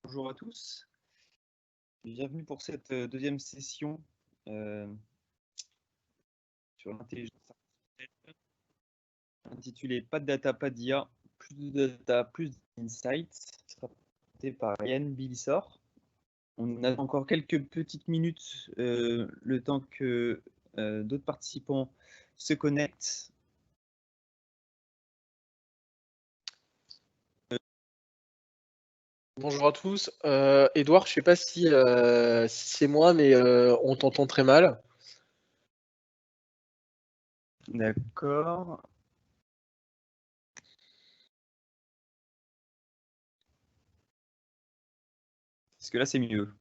Bonjour à tous, bienvenue pour cette deuxième session sur l'intelligence artificielle intitulée Pas de data, pas d'IA, plus de data, plus d'insights, qui sera présentée par Yann Bilissor. On a encore quelques petites minutes, le temps que d'autres participants se connectent. Bonjour à tous. Edouard, je ne sais pas si c'est moi, mais on t'entend très mal. D'accord. Est-ce que là c'est mieux?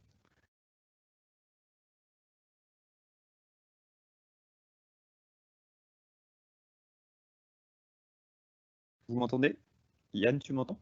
Vous m'entendez? Yann, tu m'entends?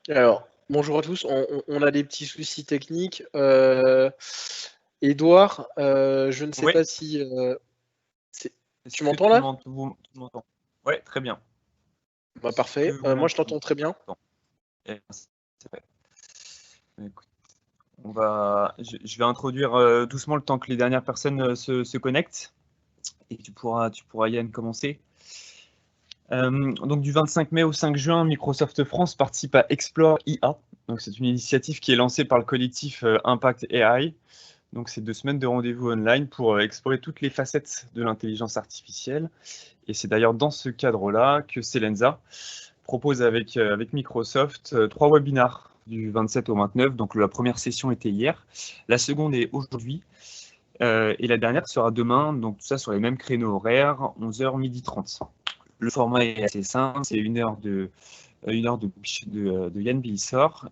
Alors, bonjour à tous. On a des petits soucis techniques. Edouard, je ne sais Oui. pas si... Est-ce Tu que m'entends tu là? m'entends? Ouais, très bien. Bah, Est-ce que parfait. vous Moi, je m'entendez? t'entends très bien. C'est vrai. Écoute, je vais introduire doucement le temps que les dernières personnes se connectent et tu pourras Yann commencer. Donc du 25 mai au 5 juin, Microsoft France participe à Explore IA. Donc c'est une initiative qui est lancée par le collectif Impact AI. Donc c'est 2 semaines de rendez-vous online pour explorer toutes les facettes de l'intelligence artificielle. Et c'est d'ailleurs dans ce cadre-là que Selenza propose avec Microsoft 3 webinars du 27 au 29. Donc la première session était hier, la seconde est aujourd'hui et la dernière sera demain. Donc tout ça sur les mêmes créneaux horaires, 11h, 12h30. Le format est assez simple, c'est une heure de Yann Bilissor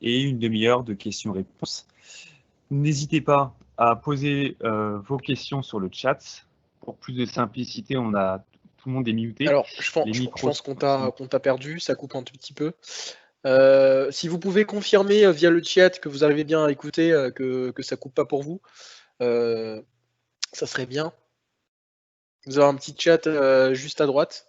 et une demi-heure de questions-réponses. N'hésitez pas à poser vos questions sur le chat. Pour plus de simplicité, tout le monde est muté. Alors, Les je micros pense qu'on t'a perdu, ça coupe un tout petit peu. Si vous pouvez confirmer via le chat que vous avez bien écouté, que ça coupe pas pour vous, ça serait bien. Vous avez un petit chat juste à droite.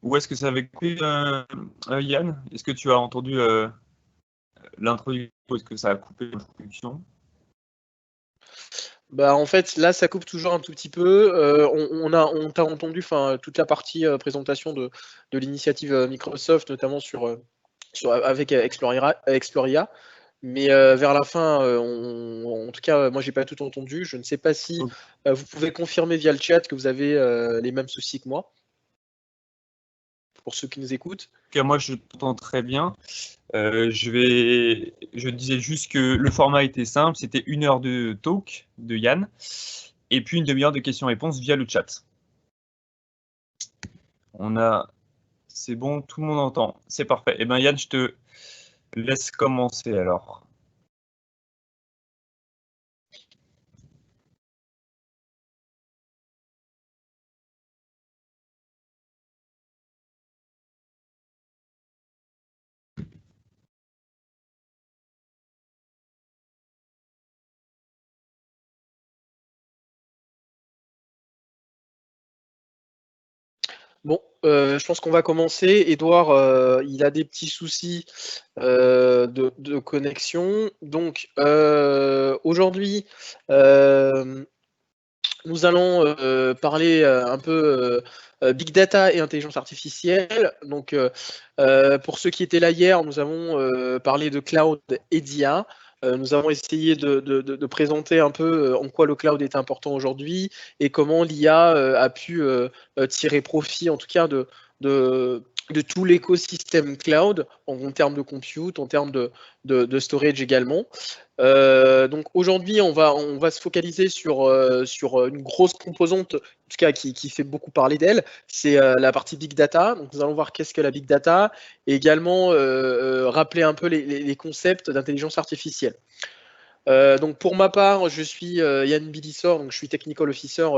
Où est-ce que ça avait coupé, Yann? Est-ce que tu as entendu l'introduction? Est-ce que ça a coupé l'introduction? Bah, en fait, là, ça coupe toujours un tout petit peu. On t'a entendu toute la partie présentation de l'initiative Microsoft, notamment avec Exploria. Mais vers la fin, en tout cas, moi, j'ai pas tout entendu. Je ne sais pas si vous pouvez confirmer via le chat que vous avez les mêmes soucis que moi, pour ceux qui nous écoutent. Moi, je t'entends très bien. Je disais juste que le format était simple, c'était 1 heure de talk de Yann, et puis une demi-heure de questions-réponses via le chat. C'est bon, tout le monde entend, c'est parfait. Eh bien Yann, je te laisse commencer alors. Bon, je pense qu'on va commencer. Edouard, il a des petits soucis de connexion. Donc, aujourd'hui, nous allons parler un peu Big Data et intelligence artificielle. Donc, pour ceux qui étaient là hier, nous avons parlé de cloud et d'IA. Nous avons essayé de présenter un peu en quoi le cloud est important aujourd'hui et comment l'IA a pu tirer profit, en tout cas, de tout l'écosystème cloud en termes de compute, en termes de storage également. Donc aujourd'hui, on va se focaliser sur une grosse composante, en tout cas qui fait beaucoup parler d'elle, c'est la partie Big Data. Donc nous allons voir qu'est-ce que la Big Data et également rappeler un peu les concepts d'intelligence artificielle. Donc pour ma part, je suis Yann Bilissor, donc je suis Technical Officer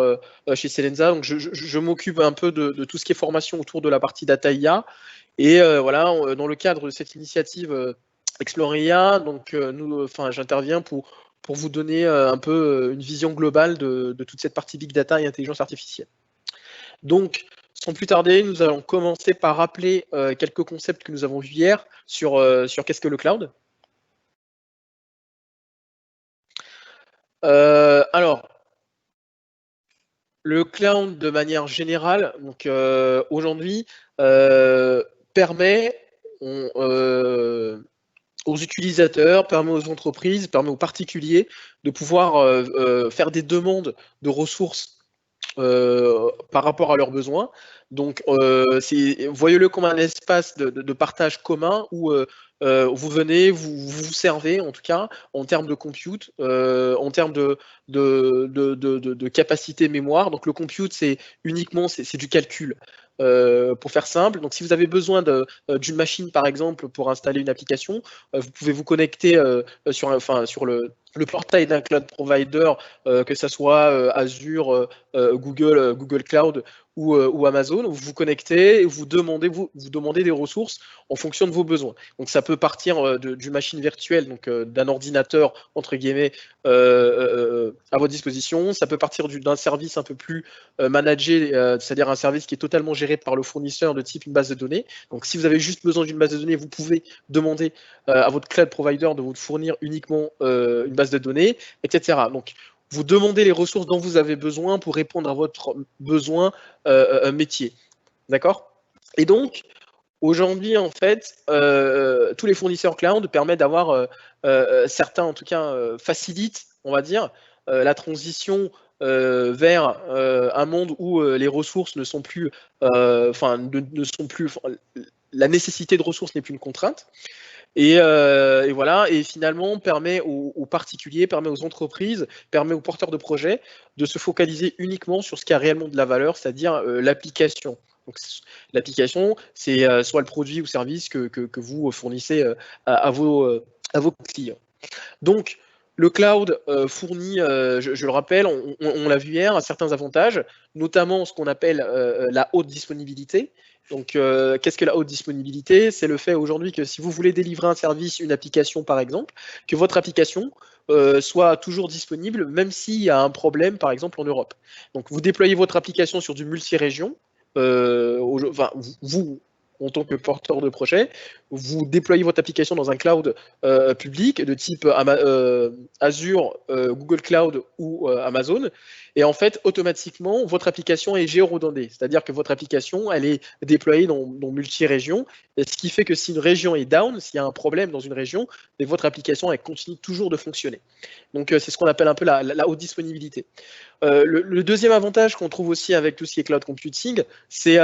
chez Selensa. Donc je m'occupe un peu de tout ce qui est formation autour de la partie Data IA. Et voilà, dans le cadre de cette initiative Exploria, donc j'interviens pour vous donner un peu une vision globale de toute cette partie Big Data et intelligence artificielle. Donc, sans plus tarder, nous allons commencer par rappeler quelques concepts que nous avons vus hier sur qu'est-ce que le cloud. Alors, le cloud de manière générale, donc aujourd'hui, permet aux utilisateurs, permet aux entreprises, permet aux particuliers de pouvoir faire des demandes de ressources par rapport à leurs besoins. Donc, voyez-le comme un espace de partage commun où vous venez, vous servez, en tout cas, en termes de compute, en termes de capacité mémoire. Donc, le compute, c'est uniquement c'est du calcul. Pour faire simple, donc si vous avez besoin d'une machine par exemple pour installer une application, vous pouvez vous connecter sur le portail d'un cloud provider, que ce soit Azure, Google Cloud ou Amazon. Vous vous connectez et vous demandez des ressources en fonction de vos besoins. Donc ça peut partir d'une machine virtuelle, donc d'un ordinateur entre guillemets à votre disposition. Ça peut partir d'un service un peu plus managé, c'est-à-dire un service qui est totalement géré par le fournisseur de type une base de données. Donc si vous avez juste besoin d'une base de données, vous pouvez demander à votre cloud provider de vous fournir uniquement une base de données, etc. Donc vous demandez les ressources dont vous avez besoin pour répondre à votre besoin métier. D'accord? Et donc, aujourd'hui, en fait, tous les fournisseurs cloud permettent d'avoir, certains en tout cas, facilitent, on va dire, la transition vers un monde où les ressources ne sont plus, la nécessité de ressources n'est plus une contrainte. Et voilà, et finalement permet aux particuliers, permet aux entreprises, permet aux porteurs de projets de se focaliser uniquement sur ce qui a réellement de la valeur, c'est-à-dire l'application. Donc l'application, c'est soit le produit ou service que vous fournissez à vos clients. Donc le cloud fournit, je le rappelle, on l'a vu hier, certains avantages, notamment ce qu'on appelle la haute disponibilité. Donc, qu'est-ce que la haute disponibilité? C'est le fait aujourd'hui que si vous voulez délivrer un service, une application par exemple, que votre application soit toujours disponible, même s'il y a un problème, par exemple en Europe. Donc, vous déployez votre application sur du multi-région. Vous, en tant que porteur de projet, vous déployez votre application dans un cloud public de type Azure, Google Cloud ou Amazon. Et en fait, automatiquement, votre application est géoredondée. C'est-à-dire que votre application, elle est déployée dans multi-régions. Ce qui fait que si une région est down, s'il y a un problème dans une région, et votre application, elle continue toujours de fonctionner. Donc, c'est ce qu'on appelle un peu la haute disponibilité. Le deuxième avantage qu'on trouve aussi avec tout ce qui est cloud computing, c'est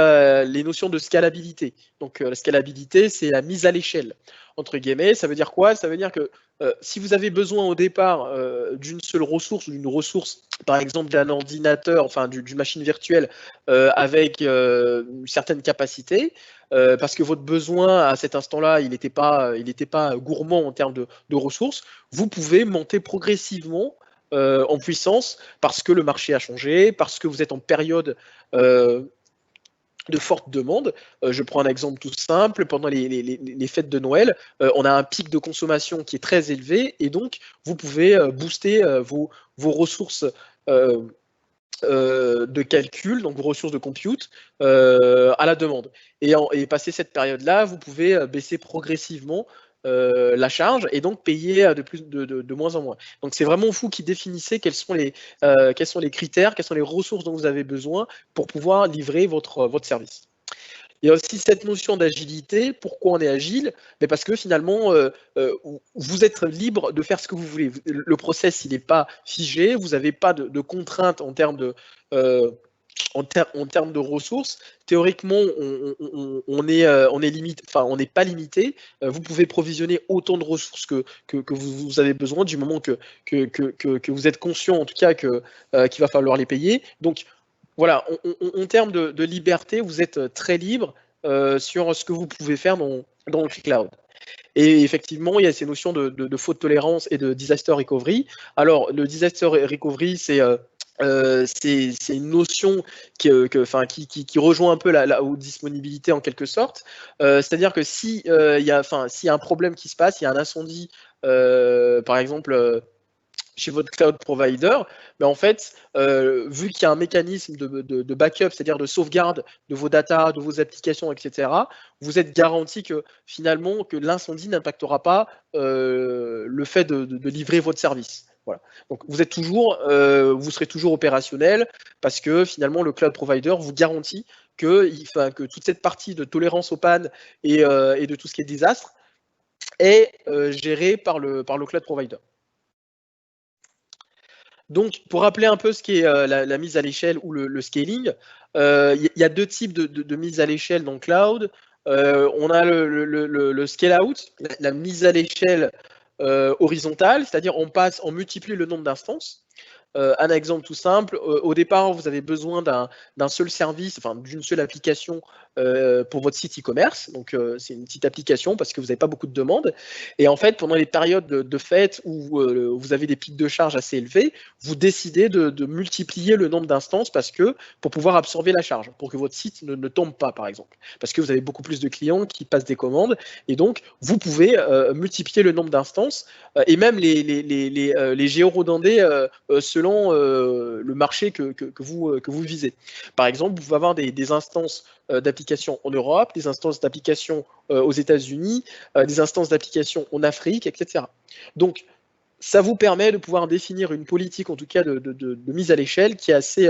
les notions de scalabilité. Donc, la scalabilité, c'est la mise à l'échelle. Entre guillemets, ça veut dire quoi? Ça veut dire que si vous avez besoin au départ d'une seule ressource ou d'une ressource, par exemple d'un ordinateur, enfin d'une machine virtuelle avec une certaine capacité, parce que votre besoin à cet instant-là, il n'était pas gourmand en termes de ressources, vous pouvez monter progressivement en puissance parce que le marché a changé, parce que vous êtes en période de forte demande. Je prends un exemple tout simple. Pendant les fêtes de Noël, on a un pic de consommation qui est très élevé et donc vous pouvez booster vos ressources de calcul, donc vos ressources de compute, à la demande. Et passé cette période-là, vous pouvez baisser progressivement la charge et donc payer de moins en moins. Donc c'est vraiment vous qui définissez quels sont les critères, quelles sont les ressources dont vous avez besoin pour pouvoir livrer votre service. Il y a aussi cette notion d'agilité. Pourquoi on est agile? Mais parce que finalement, vous êtes libre de faire ce que vous voulez. Le process, il n'est pas figé. Vous n'avez pas de contraintes en termes de, ressources. Théoriquement, on est limite, enfin, on n'est pas limité. Vous pouvez provisionner autant de ressources que vous avez besoin, du moment que vous êtes conscient, en tout cas, qu'il va falloir les payer. Donc, voilà, en termes de liberté, vous êtes très libre sur ce que vous pouvez faire dans le cloud. Et effectivement, il y a ces notions de faute tolérance et de disaster recovery. Alors, le disaster recovery, c'est une notion qui rejoint un peu la haute disponibilité en quelque sorte. C'est-à-dire que s'il y a un problème qui se passe, il y a un incendie, par exemple, chez votre cloud provider, mais en fait, vu qu'il y a un mécanisme de backup, c'est-à-dire de sauvegarde de vos data, de vos applications, etc., vous êtes garanti que finalement que l'incendie n'impactera pas le fait de livrer votre service. Voilà. Donc vous serez toujours opérationnel parce que finalement le cloud provider vous garantit que toute cette partie de tolérance aux pannes et de tout ce qui est désastre est gérée par le cloud provider. Donc, pour rappeler un peu ce qui est la mise à l'échelle ou le scaling, il y a deux types de mise à l'échelle dans le cloud. On a le scale-out, la mise à l'échelle horizontale, c'est-à-dire on multiplie le nombre d'instances. Un exemple tout simple, au départ, vous avez besoin d'un seul service, enfin d'une seule application pour votre site e-commerce. Donc, c'est une petite application parce que vous n'avez pas beaucoup de demandes. Et en fait, pendant les périodes de fête où vous avez des pics de charge assez élevés, vous décidez de multiplier le nombre d'instances pour pouvoir absorber la charge, pour que votre site ne tombe pas, par exemple. Parce que vous avez beaucoup plus de clients qui passent des commandes. Et donc, vous pouvez multiplier le nombre d'instances et même les géorodandés selon le marché que vous visez. Par exemple, vous pouvez avoir des instances d'applications en Europe, des instances d'applications aux États-Unis, des instances d'applications en Afrique, etc. Donc, ça vous permet de pouvoir définir une politique, en tout cas de mise à l'échelle, qui est assez,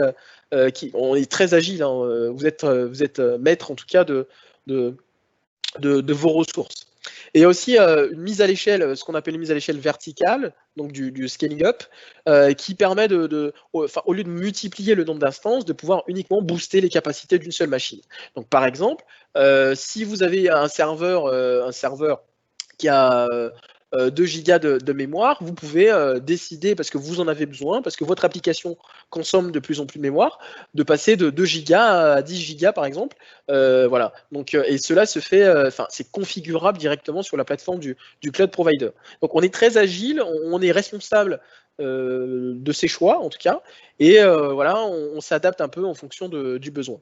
on est très agile. Hein, vous êtes maître, en tout cas, de vos ressources. Et aussi une mise à l'échelle, ce qu'on appelle une mise à l'échelle verticale, donc du scaling up, qui permet au lieu de multiplier le nombre d'instances, de pouvoir uniquement booster les capacités d'une seule machine. Donc par exemple, si vous avez un serveur qui a 2 gigas de mémoire, vous pouvez décider, parce que vous en avez besoin, parce que votre application consomme de plus en plus de mémoire, de passer de 2 gigas à 10 gigas par exemple. Voilà. Donc, et cela se fait, c'est configurable directement sur la plateforme du cloud provider. Donc on est très agile, on est responsable de ses choix en tout cas, et voilà, on s'adapte un peu en fonction du besoin.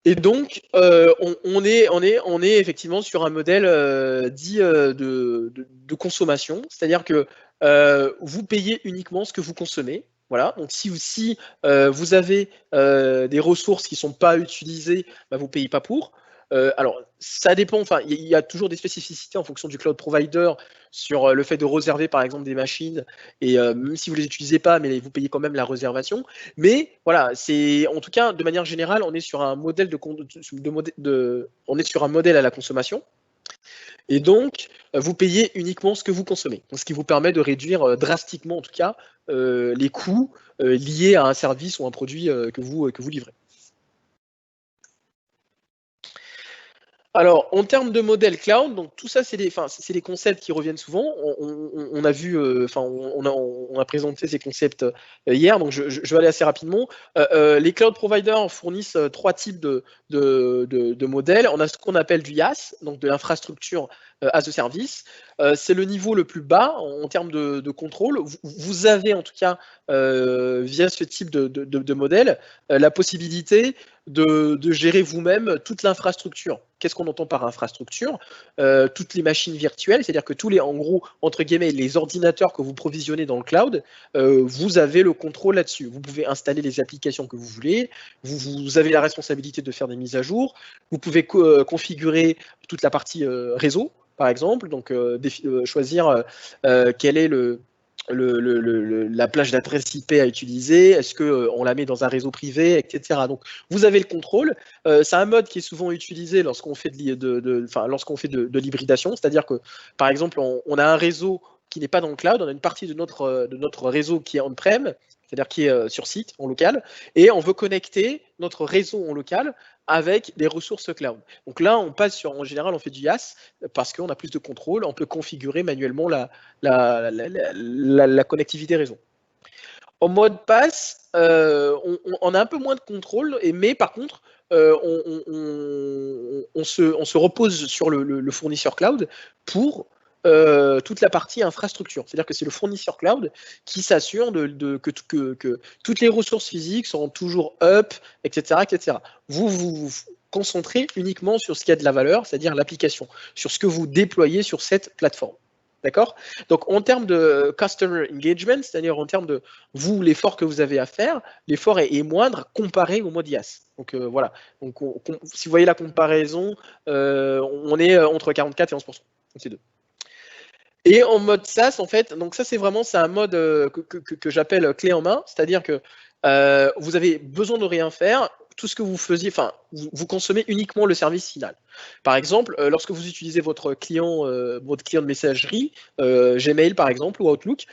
Et donc, on est effectivement sur un modèle dit de consommation, c'est-à-dire que vous payez uniquement ce que vous consommez. Voilà. Donc, si vous avez des ressources qui ne sont pas utilisées, bah, vous ne payez pas pour. Alors, ça dépend, enfin, il y a toujours des spécificités en fonction du cloud provider sur le fait de réserver, par exemple, des machines, et même si vous ne les utilisez pas, mais vous payez quand même la réservation. Mais voilà, en tout cas, de manière générale, on est sur un modèle on est sur un modèle à la consommation. Et donc, vous payez uniquement ce que vous consommez. Donc, ce qui vous permet de réduire drastiquement, en tout cas, les coûts liés à un service ou un produit que vous livrez. Alors, en termes de modèle cloud, donc tout ça, c'est des concepts qui reviennent souvent. On a vu, on a présenté ces concepts hier, donc je vais aller assez rapidement. Les cloud providers fournissent 3 types de modèles. On a ce qu'on appelle du IaaS, donc de l'infrastructure as a service. C'est le niveau le plus bas en termes de contrôle. Vous avez en tout cas, via ce type de modèle, la possibilité de gérer vous-même toute l'infrastructure. Qu'est-ce qu'on entend par infrastructure? Toutes les machines virtuelles, c'est-à-dire que tous les, en gros, entre guillemets, les ordinateurs que vous provisionnez dans le cloud, vous avez le contrôle là-dessus. Vous pouvez installer les applications que vous voulez, vous avez la responsabilité de faire des mises à jour, vous pouvez configurer toute la partie réseau, par exemple, donc choisir quelle est la plage d'adresse IP à utiliser, est-ce qu'on la met dans un réseau privé, etc. Donc vous avez le contrôle. C'est un mode qui est souvent utilisé lorsqu'on fait de l'hybridation, c'est-à-dire que par exemple on a un réseau qui n'est pas dans le cloud, on a une partie de notre réseau qui est on-prem, c'est-à-dire qui est sur site, en local, et on veut connecter notre réseau en local avec des ressources cloud. Donc là, on passe sur, en général, on fait du IaaS parce qu'on a plus de contrôle, on peut configurer manuellement la connectivité réseau. En mode pass, on a un peu moins de contrôle, mais par contre, on se repose sur le fournisseur cloud pour toute la partie infrastructure. C'est-à-dire que c'est le fournisseur cloud qui s'assure que toutes les ressources physiques sont toujours up, etc. etc. Vous concentrez uniquement sur ce qui a de la valeur, c'est-à-dire l'application, sur ce que vous déployez sur cette plateforme. D'accord? Donc, en termes de customer engagement, c'est-à-dire en termes de vous, l'effort que vous avez à faire, l'effort est moindre comparé au mode IaaS. Donc, voilà. Donc, si vous voyez la comparaison, on est entre 44 et 11%. Donc, c'est deux. Et en mode SaaS, en fait, donc ça, c'est un mode que j'appelle clé en main, c'est-à-dire que vous avez besoin de rien faire. Tout ce que vous faisiez, enfin, vous consommez uniquement le service final. Par exemple, lorsque vous utilisez votre client de messagerie, Gmail par exemple ou Outlook,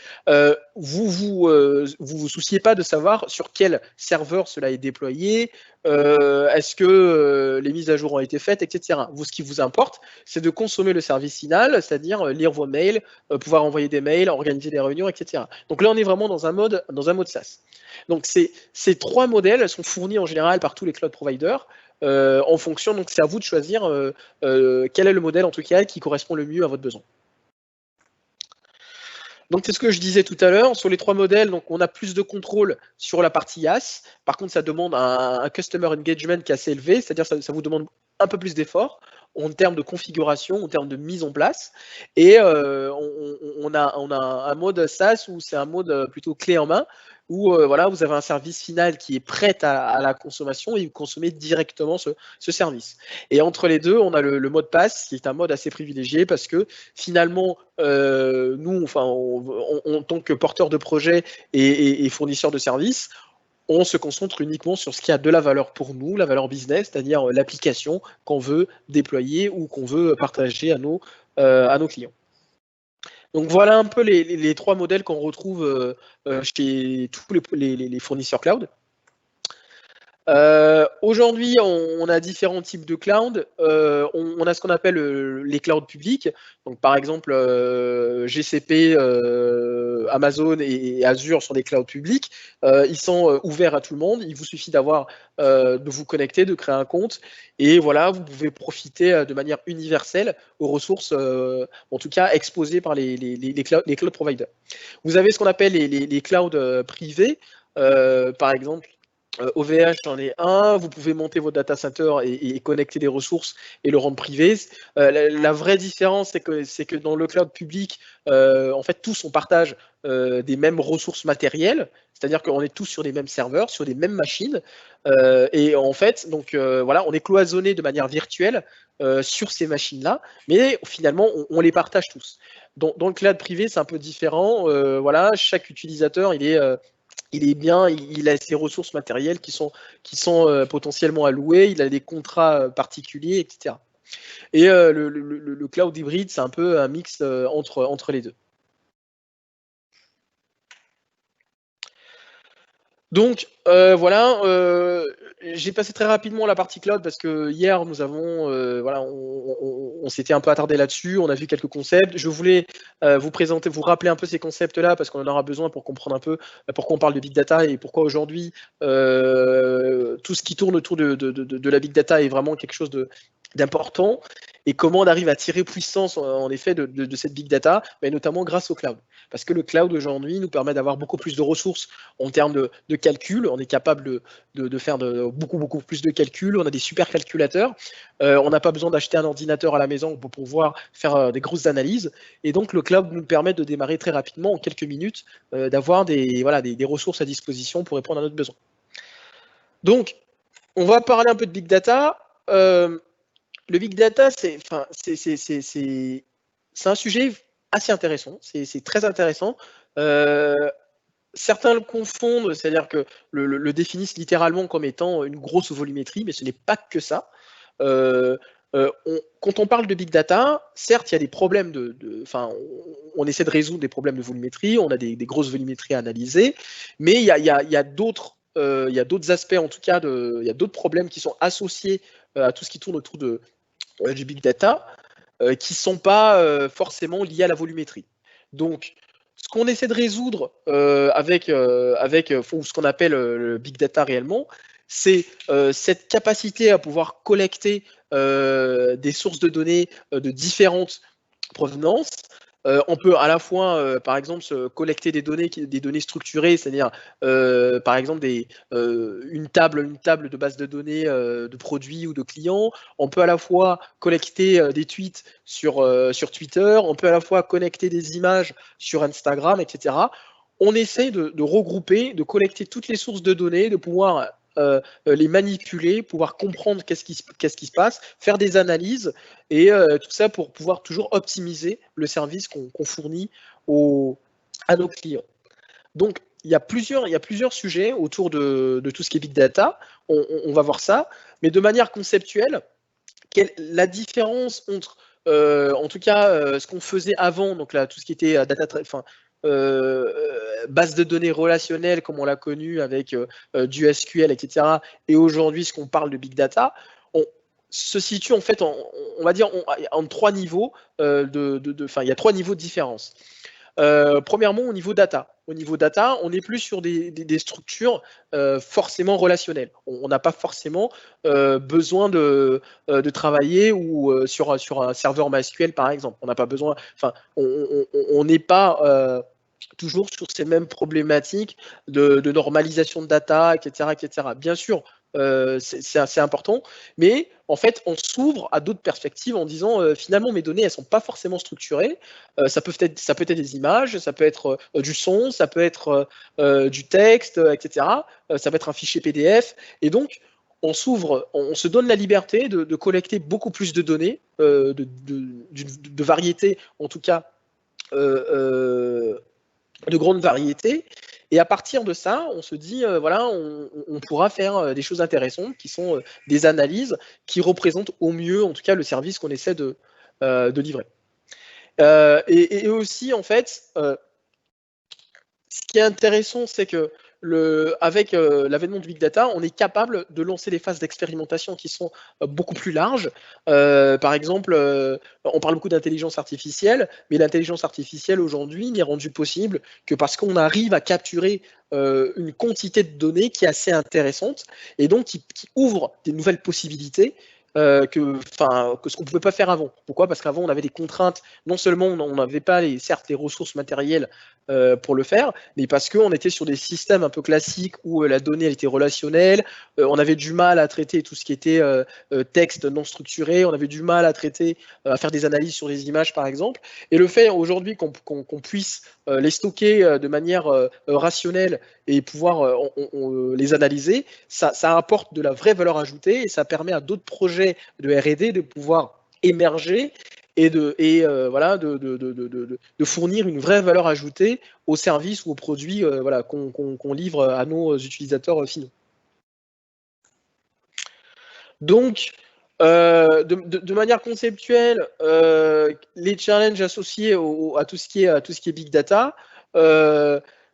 vous souciez pas de savoir sur quel serveur cela est déployé, est-ce que les mises à jour ont été faites, etc. Vous, ce qui vous importe, c'est de consommer le service final, c'est-à-dire lire vos mails, pouvoir envoyer des mails, organiser des réunions, etc. Donc là, on est vraiment dans un mode SaaS. Donc ces trois modèles sont fournis en général par tous les cloud providers en fonction, donc c'est à vous de choisir quel est le modèle en tout cas qui correspond le mieux à votre besoin. Donc c'est ce que je disais tout à l'heure, sur les trois modèles, donc on a plus de contrôle sur la partie IaaS. Par contre, ça demande un customer engagement qui est assez élevé, c'est-à-dire ça vous demande un peu plus d'efforts en termes de configuration, en termes de mise en place. Et on a un mode SaaS où c'est un mode plutôt clé en main, où voilà, vous avez un service final qui est prêt à la consommation et vous consommez directement ce service. Et entre les deux, on a le mode pass qui est un mode assez privilégié parce que finalement, nous, enfin, en tant que porteur de projet et fournisseur de services, on se concentre uniquement sur ce qui a de la valeur pour nous, la valeur business, c'est-à-dire l'application qu'on veut déployer ou qu'on veut partager à nos clients. Donc voilà un peu les trois modèles qu'on retrouve chez tous les fournisseurs cloud. Aujourd'hui, on a différents types de cloud. On a ce qu'on appelle les clouds publics. Donc, par exemple, GCP, Amazon et Azure sont des clouds publics. Ils sont ouverts à tout le monde. Il vous suffit de vous connecter, de créer un compte. Et voilà, vous pouvez profiter de manière universelle aux ressources, en tout cas exposées par les cloud providers. Vous avez ce qu'on appelle les clouds privés. Par exemple, OVH en est un, vous pouvez monter votre data center et connecter des ressources et le rendre privé. La vraie différence, c'est que dans le cloud public, en fait, tous on partage des mêmes ressources matérielles, c'est-à-dire qu'on est tous sur les mêmes serveurs, sur les mêmes machines, et en fait, donc voilà, on est cloisonné de manière virtuelle sur ces machines-là, mais finalement, on les partage tous. Dans le cloud privé, c'est un peu différent. Voilà, chaque utilisateur, il a ses ressources matérielles qui sont potentiellement allouées, il a des contrats particuliers, etc. Et le cloud hybride, c'est un peu un mix entre les deux. Donc voilà, j'ai passé très rapidement la partie cloud parce que hier nous avons, voilà, on s'était un peu attardé là-dessus, on a vu quelques concepts. Je voulais vous rappeler un peu ces concepts-là parce qu'on en aura besoin pour comprendre un peu pourquoi on parle de big data et pourquoi aujourd'hui tout ce qui tourne autour de la big data est vraiment quelque chose d'important. Et comment on arrive à tirer puissance, en effet, de cette big data, mais notamment grâce au cloud. Parce que le cloud, aujourd'hui, nous permet d'avoir beaucoup plus de ressources en termes de calcul. On est capable de faire beaucoup plus de calculs. On a des super calculateurs. On n'a pas besoin d'acheter un ordinateur à la maison pour pouvoir faire des grosses analyses. Et donc, le cloud nous permet de démarrer très rapidement, en quelques minutes, d'avoir des ressources à disposition pour répondre à notre besoin. Donc, on va parler un peu de big data. Le big data, c'est un sujet assez intéressant. C'est très intéressant. Certains le confondent, c'est-à-dire que le définissent littéralement comme étant une grosse volumétrie, mais ce n'est pas que ça. Quand on parle de big data, certes, il y a des problèmes on essaie de résoudre des problèmes de volumétrie, on a des grosses volumétries à analyser, mais il y a d'autres aspects, en tout cas, il y a d'autres problèmes qui sont associés à tout ce qui tourne autour du big data, qui ne sont pas forcément liés à la volumétrie. Donc, ce qu'on essaie de résoudre avec ce qu'on appelle le big data réellement, c'est cette capacité à pouvoir collecter des sources de données de différentes provenances. On peut à la fois, par exemple, collecter des données structurées, c'est-à-dire, par exemple, une table de base de données de produits ou de clients. On peut à la fois collecter des tweets sur Twitter. On peut à la fois connecter des images sur Instagram, etc. On essaie de regrouper, de collecter toutes les sources de données, de pouvoir les manipuler, pouvoir comprendre qu'est-ce qui se passe, faire des analyses et tout ça pour pouvoir toujours optimiser le service qu'on fournit à nos clients. Donc, il y a plusieurs sujets autour de tout ce qui est big data. On va voir ça, mais de manière conceptuelle, la différence entre, en tout cas, ce qu'on faisait avant, donc là, tout ce qui était base de données relationnelle, comme on l'a connu avec du SQL, etc., et aujourd'hui, ce qu'on parle de big data, se situe en fait, on va dire, en 3 niveaux. Il y a 3 niveaux de différence. Premièrement, au niveau data. Au niveau data, on n'est plus sur des structures forcément relationnelles. On n'a pas forcément besoin de travailler sur un serveur MySQL, par exemple. On n'a pas besoin. On n'est pas toujours sur ces mêmes problématiques de normalisation de data, etc., etc. Bien sûr, c'est assez important, mais en fait, on s'ouvre à d'autres perspectives en disant finalement mes données elles sont pas forcément structurées. Ça peut être des images, ça peut être du son, ça peut être du texte, etc. Ça peut être un fichier PDF, et donc on se donne la liberté de collecter beaucoup plus de données, de variété, en tout cas de grande variété. Et à partir de ça, on se dit, voilà, on pourra faire des choses intéressantes qui sont des analyses qui représentent au mieux, en tout cas, le service qu'on essaie de livrer. Et aussi, en fait, ce qui est intéressant, c'est que avec l'avènement du big data, on est capable de lancer des phases d'expérimentation qui sont beaucoup plus larges. Par exemple, on parle beaucoup d'intelligence artificielle, mais l'intelligence artificielle aujourd'hui n'est rendue possible que parce qu'on arrive à capturer une quantité de données qui est assez intéressante et donc qui ouvre des nouvelles possibilités. Que ce qu'on ne pouvait pas faire avant. Pourquoi? Parce qu'avant, on avait des contraintes. Non seulement on n'avait pas certes les ressources matérielles pour le faire, mais parce qu'on était sur des systèmes un peu classiques où la donnée elle était relationnelle, on avait du mal à traiter tout ce qui était texte non structuré, on avait du mal à traiter, à faire des analyses sur les images par exemple. Et le fait aujourd'hui qu'on puisse les stocker de manière rationnelle et pouvoir les analyser, ça apporte de la vraie valeur ajoutée et ça permet à d'autres projets de R&D de pouvoir émerger et de fournir une vraie valeur ajoutée aux services ou aux produits qu'on livre à nos utilisateurs finaux. Donc, de manière conceptuelle, les challenges associés à tout ce qui est big data,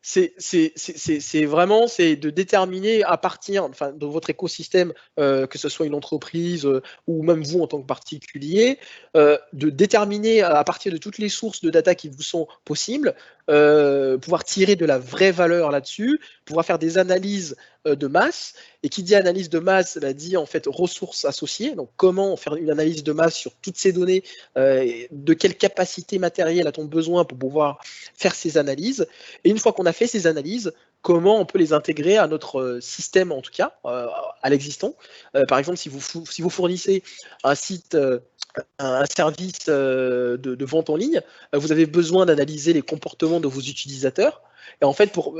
c'est vraiment de déterminer à partir de votre écosystème, que ce soit une entreprise ou même vous en tant que particulier, de déterminer à partir de toutes les sources de data qui vous sont possibles, pouvoir tirer de la vraie valeur là-dessus, pouvoir faire des analyses de masse. Et qui dit analyse de masse dit en fait ressources associées. Donc comment faire une analyse de masse sur toutes ces données, de quelle capacité matérielle a-t-on besoin pour pouvoir faire ces analyses. Et une fois qu'on a fait ces analyses, comment on peut les intégrer à notre système, en tout cas, à l'existant. Par exemple, si vous fournissez un site, un service de vente en ligne, vous avez besoin d'analyser les comportements de vos utilisateurs. Et en fait, pour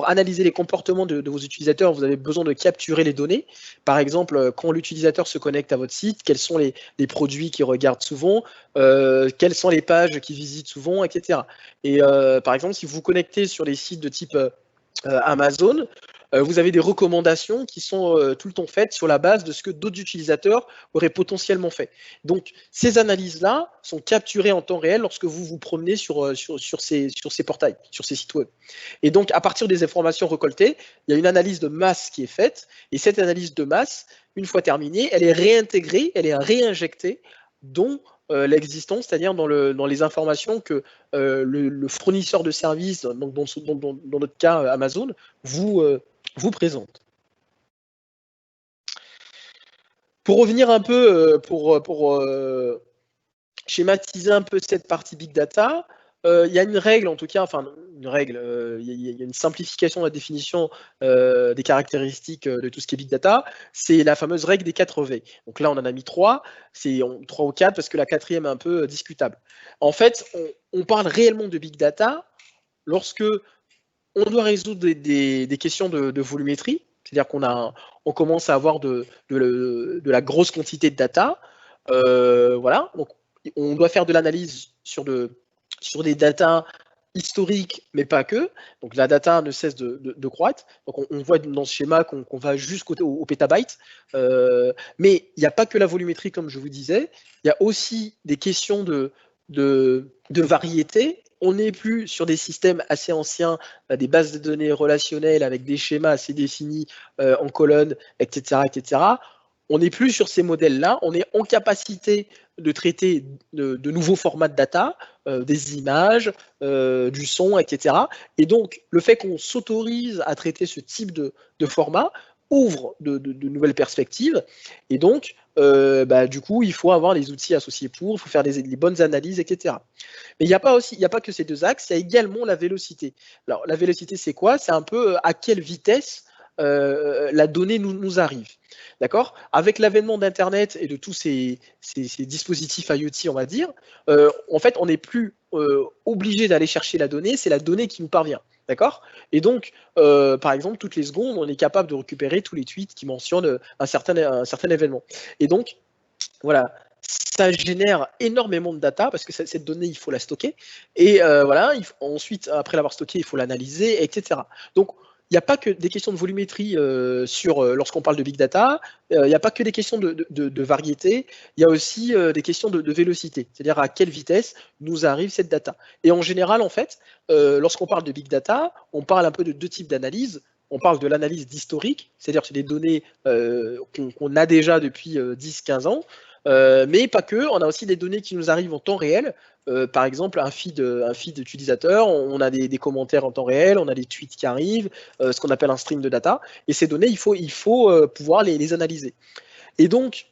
analyser les comportements de vos utilisateurs, vous avez besoin de capturer les données. Par exemple, quand l'utilisateur se connecte à votre site, quels sont les produits qu'il regarde souvent, quelles sont les pages qu'il visite souvent, etc. Et par exemple, si vous vous connectez sur les sites de type Amazon, vous avez des recommandations qui sont tout le temps faites sur la base de ce que d'autres utilisateurs auraient potentiellement fait. Donc, ces analyses-là sont capturées en temps réel lorsque vous vous promenez sur ces portails, sur ces sites web. Et donc, à partir des informations récoltées, il y a une analyse de masse qui est faite. Et cette analyse de masse, une fois terminée, elle est réintégrée, elle est réinjectée dans l'existence, c'est-à-dire dans les informations que le fournisseur de services, donc dans notre cas Amazon, vous présente. Pour revenir un peu, pour schématiser un peu cette partie Big Data, il y a une règle, en tout cas, enfin une règle, il y a une simplification de la définition des caractéristiques de tout ce qui est Big Data, c'est la fameuse règle des 4 V. Donc là, on en a mis 3, c'est 3 ou 4 parce que la 4e est un peu discutable. En fait, on parle réellement de Big Data lorsque on doit résoudre des questions de volumétrie, c'est-à-dire qu'on commence à avoir de la grosse quantité de data. Voilà, donc on doit faire de l'analyse sur des data historiques, mais pas que. Donc la data ne cesse de croître. Donc on voit dans ce schéma qu'on va jusqu'au pétabyte. Mais il n'y a pas que la volumétrie, comme je vous disais. Il y a aussi des questions de variété. On n'est plus sur des systèmes assez anciens, des bases de données relationnelles avec des schémas assez définis en colonnes, etc., etc. On n'est plus sur ces modèles-là. On est en capacité de traiter de nouveaux formats de data, des images, du son, etc. Et donc, le fait qu'on s'autorise à traiter ce type de format ouvre de nouvelles perspectives. Et donc, du coup, il faut avoir les outils associés il faut faire les bonnes analyses, etc. Mais il n'y a pas que ces deux axes, il y a également la vélocité. Alors, la vélocité, c'est quoi? C'est un peu à quelle vitesse la donnée nous arrive. D'accord? Avec l'avènement d'Internet et de tous ces dispositifs IoT, on va dire, en fait, on n'est plus obligé d'aller chercher la donnée, c'est la donnée qui nous parvient. D'accord? Et donc, par exemple, toutes les secondes, on est capable de récupérer tous les tweets qui mentionnent un certain événement. Et donc, voilà, ça génère énormément de data parce que cette donnée, il faut la stocker. Et voilà, ensuite, après l'avoir stockée, il faut l'analyser, etc. Donc, il n'y a pas que des questions de volumétrie lorsqu'on parle de big data, il n'y a pas que des questions de variété, il y a aussi des questions de vélocité, c'est-à-dire à quelle vitesse nous arrive cette data. Et en général, en fait, lorsqu'on parle de big data, on parle un peu de deux types d'analyse. On parle de l'analyse d'historique, c'est-à-dire que c'est des données qu'on a déjà depuis 10-15 ans, mais pas que, on a aussi des données qui nous arrivent en temps réel. Par exemple, un feed d'utilisateur, on a des commentaires en temps réel, on a des tweets qui arrivent, ce qu'on appelle un stream de data. Et ces données, il faut pouvoir les analyser. Et donc,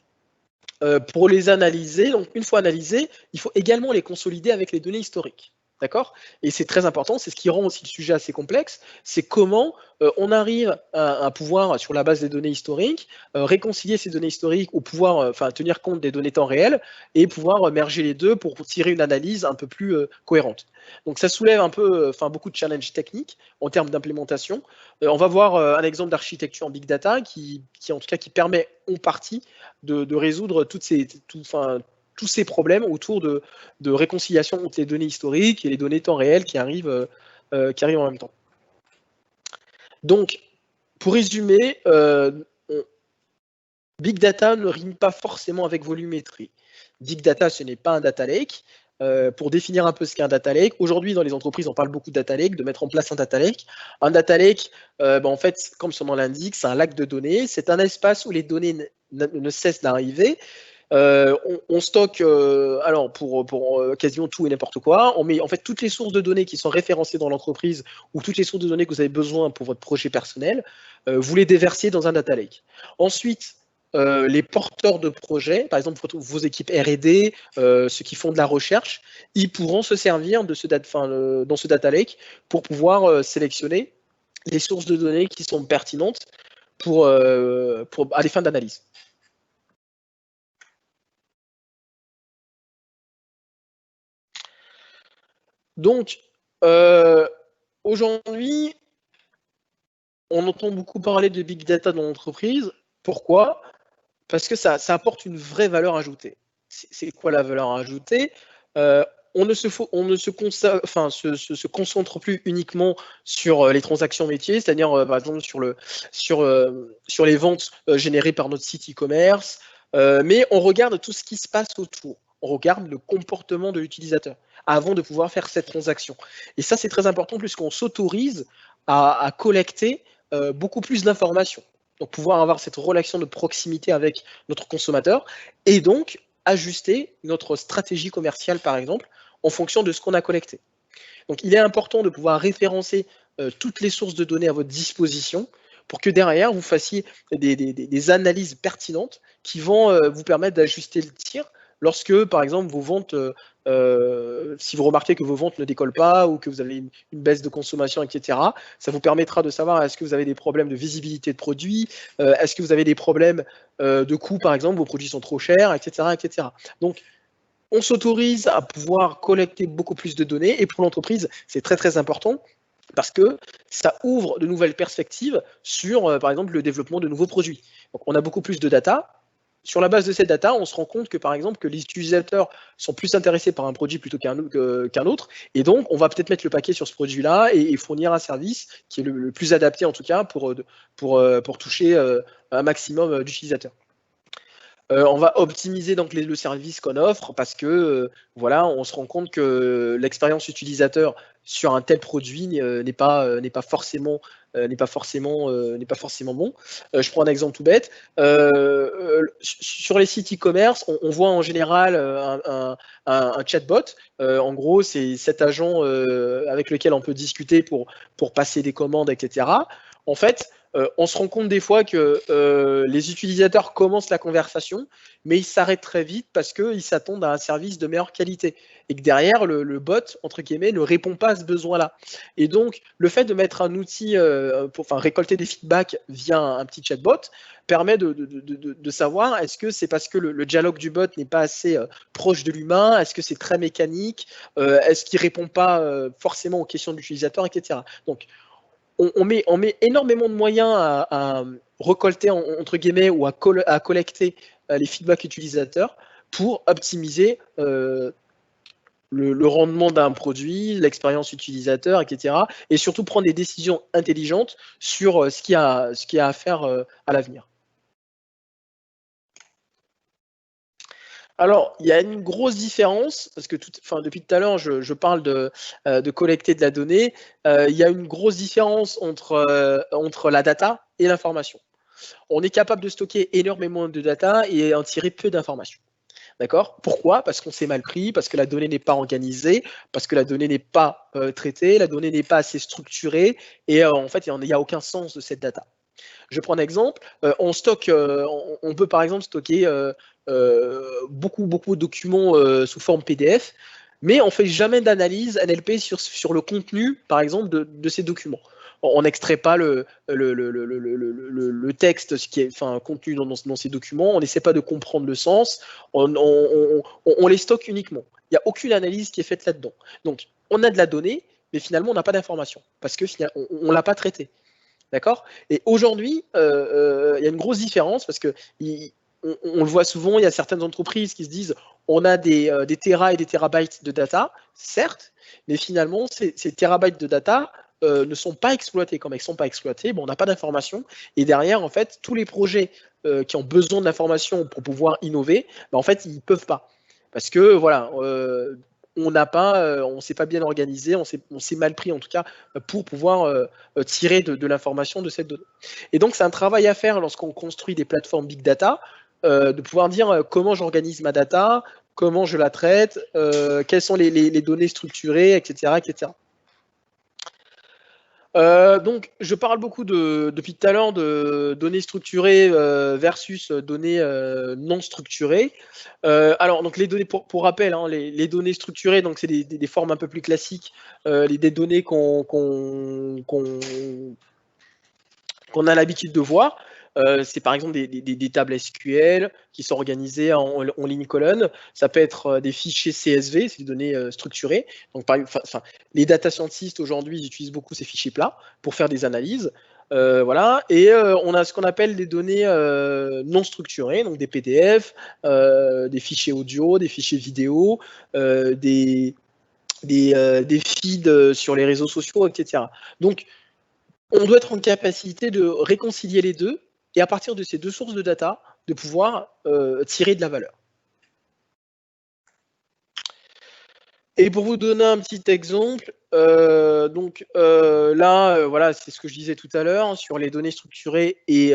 pour les analyser, donc une fois analysées, il faut également les consolider avec les données historiques. D'accord? Et c'est très important, c'est ce qui rend aussi le sujet assez complexe, c'est comment on arrive à pouvoir, sur la base des données historiques, réconcilier ces données historiques ou pouvoir tenir compte des données temps réel et pouvoir merger les deux pour tirer une analyse un peu plus cohérente. Donc ça soulève un peu, beaucoup de challenges techniques en termes d'implémentation. On va voir un exemple d'architecture en big data qui en tout cas qui permet en partie de résoudre tous ces problèmes autour de réconciliation entre les données historiques et les données temps réel qui arrivent en même temps. Donc, pour résumer, Big Data ne rime pas forcément avec volumétrie. Big Data, ce n'est pas un data lake. Pour définir un peu ce qu'est un data lake, aujourd'hui dans les entreprises on parle beaucoup de data lake, de mettre en place un data lake. Un data lake, en fait, comme son nom l'indique, c'est un lac de données, c'est un espace où les données ne cessent d'arriver, On stocke alors pour quasiment tout et n'importe quoi. On met en fait toutes les sources de données qui sont référencées dans l'entreprise ou toutes les sources de données que vous avez besoin pour votre projet personnel, vous les déversiez dans un data lake. Ensuite, les porteurs de projets, par exemple vos équipes R&D, ceux qui font de la recherche, ils pourront se servir de dans ce data lake pour pouvoir sélectionner les sources de données qui sont pertinentes à des fins d'analyse. Donc, aujourd'hui, on entend beaucoup parler de big data dans l'entreprise. Pourquoi? Parce que ça apporte une vraie valeur ajoutée. C'est quoi la valeur ajoutée? On ne se concentre plus uniquement sur les transactions métiers, c'est-à-dire par exemple sur les ventes générées par notre site e-commerce, mais on regarde tout ce qui se passe autour. On regarde le comportement de l'utilisateur avant de pouvoir faire cette transaction. Et ça, c'est très important puisqu'on s'autorise à collecter beaucoup plus d'informations. Donc pouvoir avoir cette relation de proximité avec notre consommateur et donc ajuster notre stratégie commerciale, par exemple, en fonction de ce qu'on a collecté. Donc il est important de pouvoir référencer toutes les sources de données à votre disposition pour que derrière, vous fassiez des analyses pertinentes qui vont vous permettre d'ajuster le tir lorsque, par exemple, vos ventes, si vous remarquez que vos ventes ne décollent pas ou que vous avez une baisse de consommation, etc., ça vous permettra de savoir est-ce que vous avez des problèmes de visibilité de produits, est-ce que vous avez des problèmes de coûts, par exemple, vos produits sont trop chers, etc., etc. Donc, on s'autorise à pouvoir collecter beaucoup plus de données et pour l'entreprise, c'est très, très important parce que ça ouvre de nouvelles perspectives sur, par exemple, le développement de nouveaux produits. Donc, on a beaucoup plus de data. Sur la base de cette data, on se rend compte que, par exemple, que les utilisateurs sont plus intéressés par un produit plutôt qu'un autre. Et donc, on va peut-être mettre le paquet sur ce produit-là et fournir un service qui est le plus adapté, en tout cas, pour toucher un maximum d'utilisateurs. On va optimiser donc le service qu'on offre parce que voilà, on se rend compte que l'expérience utilisateur sur un tel produit n'est pas forcément bon. Je prends un exemple tout bête. Sur les sites e-commerce, on voit en général un chatbot. En gros, c'est cet agent avec lequel on peut discuter pour passer des commandes, etc. En fait, on se rend compte des fois que les utilisateurs commencent la conversation, mais ils s'arrêtent très vite parce qu'ils s'attendent à un service de meilleure qualité et que derrière, le bot, entre guillemets, ne répond pas à ce besoin-là. Et donc, le fait de mettre un outil pour récolter des feedbacks via un petit chatbot permet de savoir est-ce que c'est parce que le dialogue du bot n'est pas assez proche de l'humain, est-ce que c'est très mécanique, est-ce qu'il ne répond pas forcément aux questions de l'utilisateur, etc. Donc, on met énormément de moyens à récolter, entre guillemets, ou à collecter les feedbacks utilisateurs pour optimiser le rendement d'un produit, l'expérience utilisateur, etc. Et surtout prendre des décisions intelligentes sur ce qu'il y a à faire à l'avenir. Alors, il y a une grosse différence, parce que depuis tout à l'heure, je parle de collecter de la donnée. Il y a une grosse différence entre la data et l'information. On est capable de stocker énormément de data et en tirer peu d'informations. D'accord? Pourquoi? Parce qu'on s'est mal pris, parce que la donnée n'est pas organisée, parce que la donnée n'est pas traitée, la donnée n'est pas assez structurée, et en fait, il n'y a aucun sens de cette data. Je prends un exemple. On peut par exemple stocker beaucoup de documents sous forme PDF, mais on ne fait jamais d'analyse NLP sur le contenu, par exemple, de ces documents. On n'extrait pas le texte qui est contenu dans ces documents, on n'essaie pas de comprendre le sens, on les stocke uniquement. Il n'y a aucune analyse qui est faite là-dedans. Donc, on a de la donnée, mais finalement, on n'a pas d'information, parce qu'on ne l'a pas traitée. D'accord? Et aujourd'hui, il y a une grosse différence parce que on le voit souvent, il y a certaines entreprises qui se disent on a des téras et des térabytes de data, certes, mais finalement, ces térabytes de data ne sont pas exploités. Comme ils ne sont pas exploités, on n'a pas d'informations. Et derrière, en fait, tous les projets qui ont besoin d'informations pour pouvoir innover, en fait, ils ne peuvent pas. Parce que, voilà, on ne s'est pas bien organisé, on s'est mal pris en tout cas pour pouvoir tirer de l'information de cette donnée. Et donc c'est un travail à faire lorsqu'on construit des plateformes big data de pouvoir dire comment j'organise ma data, comment je la traite, quelles sont les données structurées, etc. etc. Donc, je parle beaucoup depuis tout à l'heure de données structurées versus données non structurées. Alors, donc les données, pour rappel, hein, les données structurées, donc c'est des formes un peu plus classiques, des données qu'on a l'habitude de voir. C'est par exemple des tables SQL qui sont organisées en ligne colonne. Ça peut être des fichiers CSV, c'est des données structurées. Donc, les data scientists aujourd'hui, ils utilisent beaucoup ces fichiers plats pour faire des analyses. Voilà. Et on a ce qu'on appelle des données non structurées, donc des PDF, des fichiers audio, des fichiers vidéo, des feeds sur les réseaux sociaux, etc. Donc, on doit être en capacité de réconcilier les deux et à partir de ces deux sources de data, de pouvoir tirer de la valeur. Et pour vous donner un petit exemple, voilà, c'est ce que je disais tout à l'heure sur les données structurées et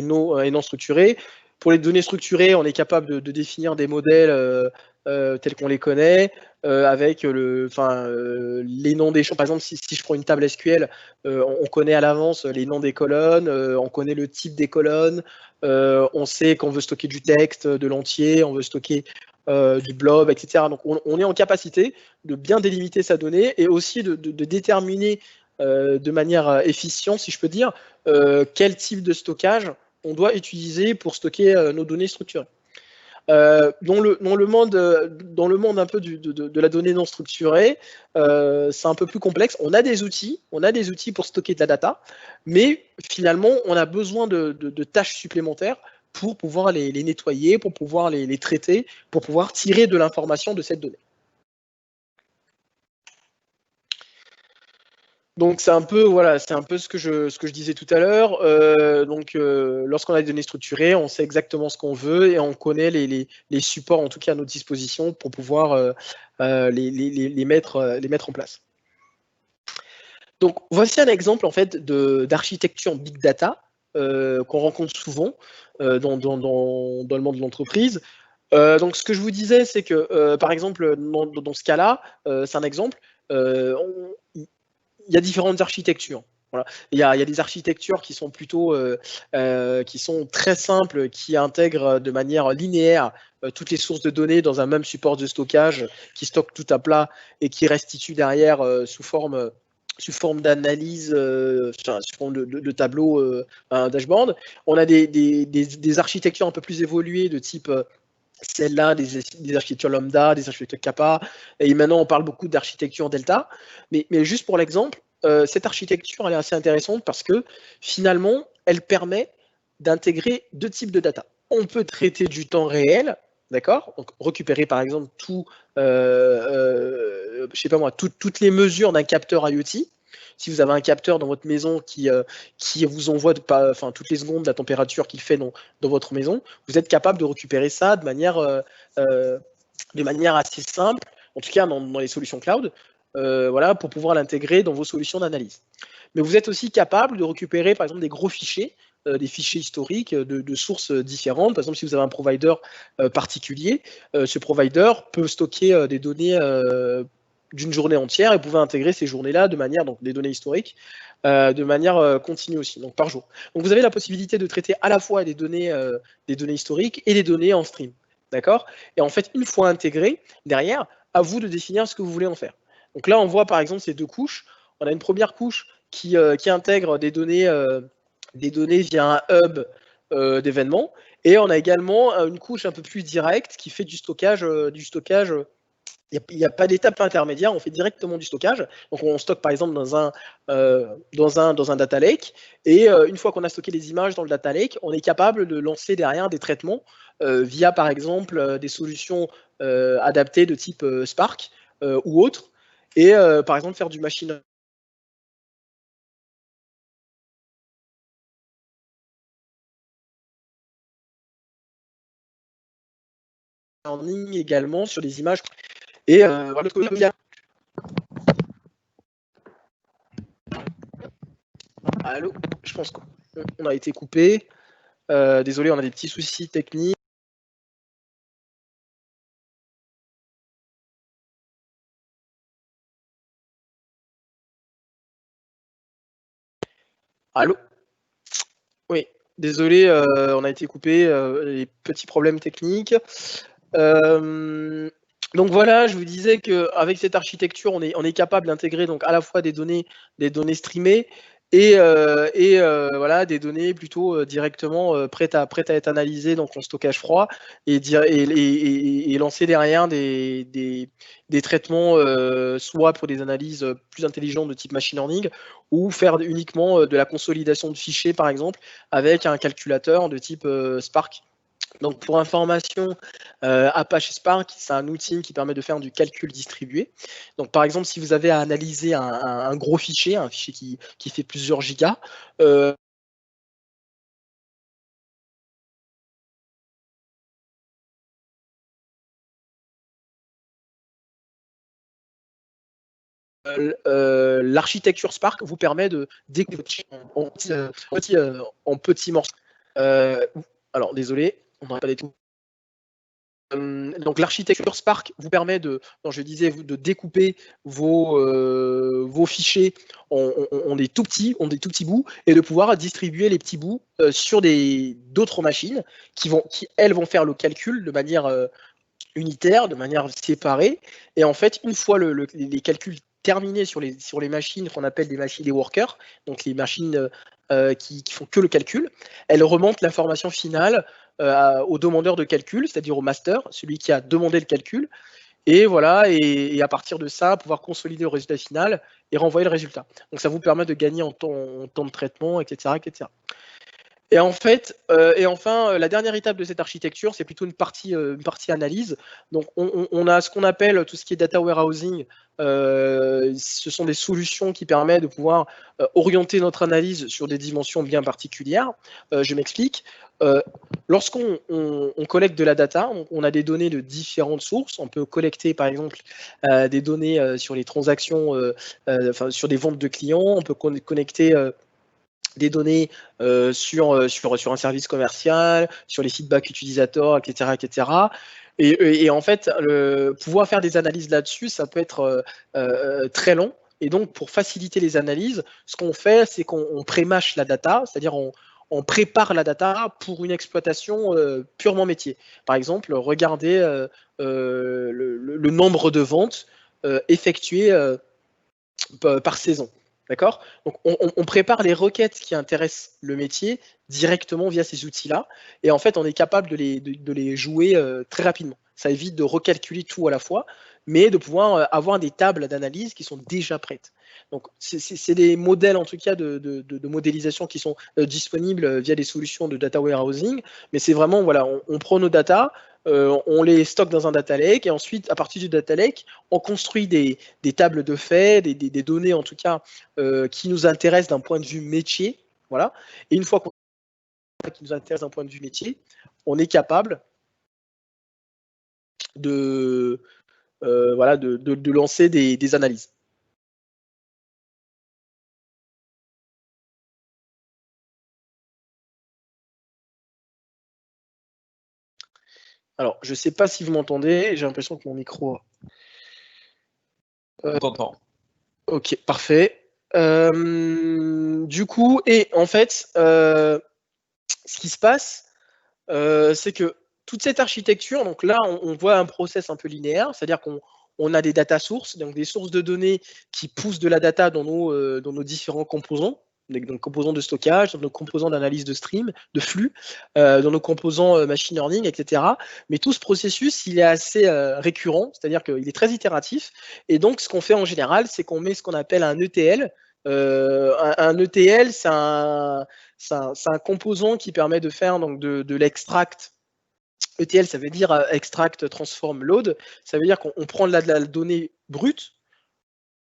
non structurées. Pour les données structurées, on est capable de définir des modèles tels qu'on les connaît, avec les noms des champs. Par exemple, si je prends une table SQL, on connaît à l'avance les noms des colonnes, on connaît le type des colonnes, on sait qu'on veut stocker du texte, de l'entier, on veut stocker du blob, etc. Donc on est en capacité de bien délimiter sa donnée et aussi de déterminer de manière efficiente, si je peux dire, quel type de stockage on doit utiliser pour stocker nos données structurées. Dans le monde un peu de la donnée non structurée, c'est un peu plus complexe. On a des outils pour stocker de la data, mais finalement, on a besoin de tâches supplémentaires pour pouvoir les nettoyer, pour pouvoir les traiter, pour pouvoir tirer de l'information de cette donnée. Donc c'est un peu ce que je disais tout à l'heure. Lorsqu'on a des données structurées, on sait exactement ce qu'on veut et on connaît les supports en tout cas à notre disposition pour pouvoir les mettre en place. Donc voici un exemple en fait d'architecture big data qu'on rencontre souvent dans le monde de l'entreprise. Donc ce que je vous disais, c'est que par exemple dans ce cas-là, c'est un exemple. Il y a différentes architectures. Voilà. Il y a des architectures qui sont plutôt qui sont très simples, qui intègrent de manière linéaire toutes les sources de données dans un même support de stockage, qui stocke tout à plat et qui restitue derrière sous forme d'analyse, sous forme de tableau, un dashboard. On a des architectures un peu plus évoluées de type celle-là, des architectures lambda, des architectures kappa, et maintenant on parle beaucoup d'architecture delta. Mais juste pour l'exemple, cette architecture elle est assez intéressante parce que finalement elle permet d'intégrer deux types de data. On peut traiter du temps réel, d'accord, donc récupérer par exemple je sais pas moi, toutes les mesures d'un capteur IoT. Si vous avez un capteur dans votre maison qui vous envoie toutes les secondes la température qu'il fait dans votre maison, vous êtes capable de récupérer ça de manière assez simple, en tout cas dans les solutions cloud, voilà, pour pouvoir l'intégrer dans vos solutions d'analyse. Mais vous êtes aussi capable de récupérer par exemple des gros fichiers, des fichiers historiques de sources différentes. Par exemple, si vous avez un provider particulier, ce provider peut stocker des données d'une journée entière et pouvait intégrer ces journées-là de manière, donc des données historiques, de manière continue aussi, donc par jour. Donc vous avez la possibilité de traiter à la fois des données historiques et des données en stream, d'accord? Et en fait, une fois intégré, derrière, à vous de définir ce que vous voulez en faire. Donc là, on voit par exemple ces deux couches. On a une première couche qui intègre des données via un hub d'événements, et on a également une couche un peu plus directe qui fait du stockage. Il n'y a pas d'étape intermédiaire, on fait directement du stockage. Donc on stocke par exemple dans un data lake, et une fois qu'on a stocké les images dans le data lake, on est capable de lancer derrière des traitements via par exemple des solutions adaptées de type Spark ou autre, et par exemple faire du machine learning également sur les images. Et voilà. Allô, je pense qu'on a été coupé. Désolé, on a des petits soucis techniques. Allô? Oui, désolé, on a été coupé, les petits problèmes techniques. Donc voilà, je vous disais qu'avec cette architecture, on est capable d'intégrer donc à la fois des données streamées et voilà, des données plutôt directement prêtes à être analysées donc en stockage froid et lancer derrière des traitements soit pour des analyses plus intelligentes de type machine learning ou faire uniquement de la consolidation de fichiers par exemple avec un calculateur de type Spark. Donc pour information, Apache Spark, c'est un outil qui permet de faire du calcul distribué. Donc par exemple, si vous avez à analyser un gros fichier, un fichier qui fait plusieurs gigas, l'architecture Spark vous permet de découper en petits morceaux. Alors désolé, on n'aurait pas des tout. Donc l'architecture Spark vous permet de découper vos fichiers en des tout petits bouts et de pouvoir distribuer les petits bouts sur d'autres machines qui elles vont faire le calcul de manière unitaire, de manière séparée. Et en fait, une fois les calculs terminés sur les machines qu'on appelle des workers, donc les machines qui font que le calcul, elles remontent l'information finale au demandeur de calcul, c'est-à-dire au master, celui qui a demandé le calcul, et voilà, et à partir de ça, pouvoir consolider le résultat final et renvoyer le résultat. Donc ça vous permet de gagner en temps de traitement, etc., etc. Et en fait, enfin, la dernière étape de cette architecture, c'est plutôt une partie analyse. Donc, on a ce qu'on appelle tout ce qui est data warehousing. Ce sont des solutions qui permettent de pouvoir orienter notre analyse sur des dimensions bien particulières. Je m'explique. Lorsqu'on collecte de la data, on a des données de différentes sources. On peut collecter, par exemple, des données sur les transactions, sur des ventes de clients. On peut connecter des données sur un service commercial, sur les feedbacks utilisateurs, etc. etc. Et en fait, pouvoir faire des analyses là-dessus, ça peut être très long. Et donc, pour faciliter les analyses, ce qu'on fait, c'est qu'on pré-mâche la data, c'est-à-dire on prépare la data pour une exploitation purement métier. Par exemple, regardez le nombre de ventes effectuées par saison. D'accord? Donc, on prépare les requêtes qui intéressent le métier directement via ces outils-là. Et en fait, on est capable de les jouer très rapidement. Ça évite de recalculer tout à la fois, mais de pouvoir avoir des tables d'analyse qui sont déjà prêtes. Donc, c'est des modèles, en tout cas, de modélisation qui sont disponibles via des solutions de data warehousing. Mais c'est vraiment, voilà, on prend nos data, on les stocke dans un data lake, et ensuite, à partir du data lake, on construit des tables de faits, des données en tout cas qui nous intéressent d'un point de vue métier. Voilà. Et une fois qu'on qui nous intéresse d'un point de vue métier, on est capable de lancer des analyses. Alors, je ne sais pas si vous m'entendez, j'ai l'impression que mon micro. On t'entend. Ok, parfait. Du coup, et en fait, ce qui se passe, c'est que toute cette architecture, donc là, on voit un process un peu linéaire, c'est-à-dire qu'on a des data sources, donc des sources de données qui poussent de la data dans nos différents composants, donc composants de stockage, dans nos composants d'analyse de stream, de flux, dans nos composants machine learning, etc. Mais tout ce processus, il est assez récurrent, c'est-à-dire qu'il est très itératif. Et donc, ce qu'on fait en général, c'est qu'on met ce qu'on appelle un ETL. Un ETL, c'est un composant qui permet de faire donc, de l'extract. ETL, ça veut dire extract, transform, load. Ça veut dire qu'on prend de la donnée brute,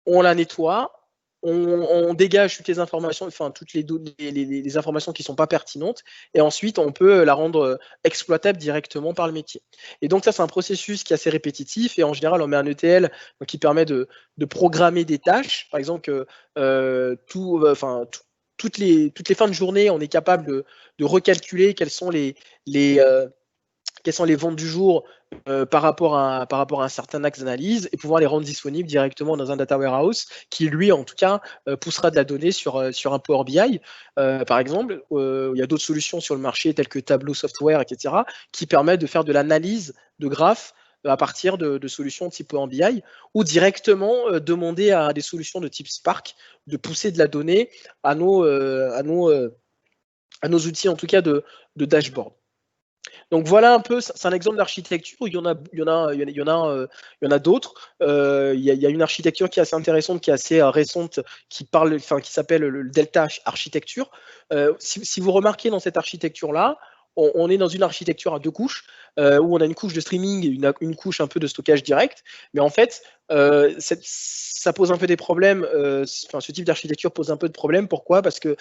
on la nettoie, on dégage toutes les informations, enfin toutes les informations qui ne sont pas pertinentes, et ensuite on peut la rendre exploitable directement par le métier. Et donc ça, c'est un processus qui est assez répétitif, et en général on met un ETL qui permet de programmer des tâches, par exemple toutes les fins de journée, on est capable de recalculer quelles sont les ventes du jour par rapport à un certain axe d'analyse et pouvoir les rendre disponibles directement dans un data warehouse qui, lui, en tout cas, poussera de la donnée sur un Power BI, par exemple. Il y a d'autres solutions sur le marché telles que Tableau Software, etc., qui permettent de faire de l'analyse de graphes à partir de solutions type Power BI ou directement demander à des solutions de type Spark de pousser de la donnée à nos outils, en tout cas, de dashboard. Donc voilà un peu, c'est un exemple d'architecture. Il y en a d'autres. Il y a une architecture qui est assez intéressante, qui est assez récente, qui s'appelle le Delta Architecture. Si vous remarquez dans cette architecture-là, on est dans une architecture à 2 couches, où on a une couche de streaming et une couche un peu de stockage direct. Mais en fait, ça pose un peu des problèmes. Ce type d'architecture pose un peu de problèmes. Pourquoi? Parce que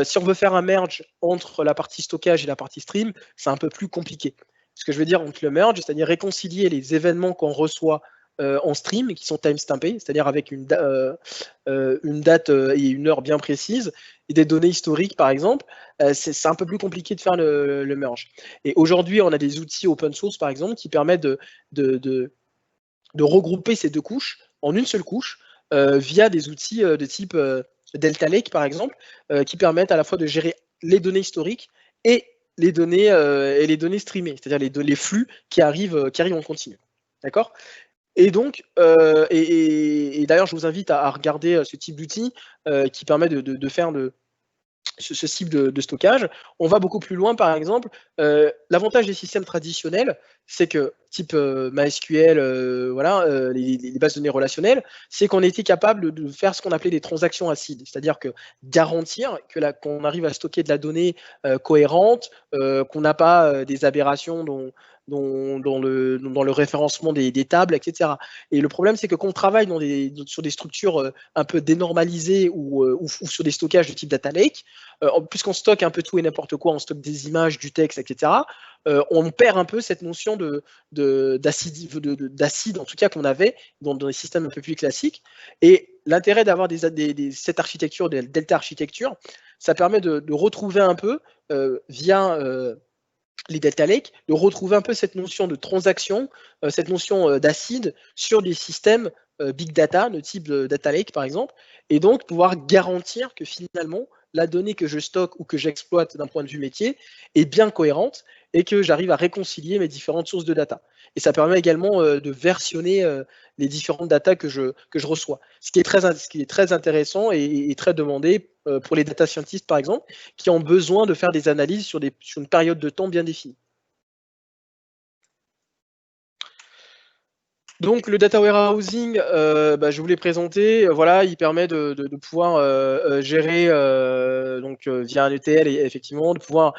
si on veut faire un merge entre la partie stockage et la partie stream, c'est un peu plus compliqué. Ce que je veux dire entre le merge, c'est-à-dire réconcilier les événements qu'on reçoit en stream, qui sont timestampés, c'est-à-dire avec une date et une heure bien précise, et des données historiques, par exemple, c'est un peu plus compliqué de faire le merge. Et aujourd'hui, on a des outils open source, par exemple, qui permettent de regrouper ces 2 couches en une seule couche via des outils de type Delta Lake, par exemple, qui permettent à la fois de gérer les données historiques et les données streamées, c'est-à-dire les flux qui arrivent en continu. D'accord? Et donc, et d'ailleurs, je vous invite à regarder ce type d'outil qui permet de faire ce type de stockage. On va beaucoup plus loin, par exemple. L'avantage des systèmes traditionnels, c'est que, type MySQL, les bases de données relationnelles, c'est qu'on était capable de faire ce qu'on appelait des transactions acides, c'est-à-dire que garantir qu'on arrive à stocker de la donnée cohérente, qu'on n'a pas des aberrations dans le référencement des tables, etc. Et le problème, c'est que quand on travaille sur des structures un peu dénormalisées ou sur des stockages de type data lake, puisqu'on stocke un peu tout et n'importe quoi, on stocke des images, du texte, etc., on perd un peu cette notion d'acide, en tout cas, qu'on avait dans des systèmes un peu plus classiques. Et l'intérêt d'avoir cette architecture, des Delta architecture, ça permet de retrouver un peu, via les Delta Lake, de retrouver un peu cette notion de transaction, cette notion d'acide sur des systèmes big data, de type data lake par exemple, et donc pouvoir garantir que finalement la donnée que je stocke ou que j'exploite d'un point de vue métier est bien cohérente et que j'arrive à réconcilier mes différentes sources de data. Et ça permet également de versionner les différentes data que je reçois. Ce qui est très intéressant et très demandé pour les data scientists, par exemple, qui ont besoin de faire des analyses sur une période de temps bien définie. Donc le data warehousing, je vous l'ai présenté, voilà, il permet de pouvoir gérer via un ETL et effectivement de pouvoir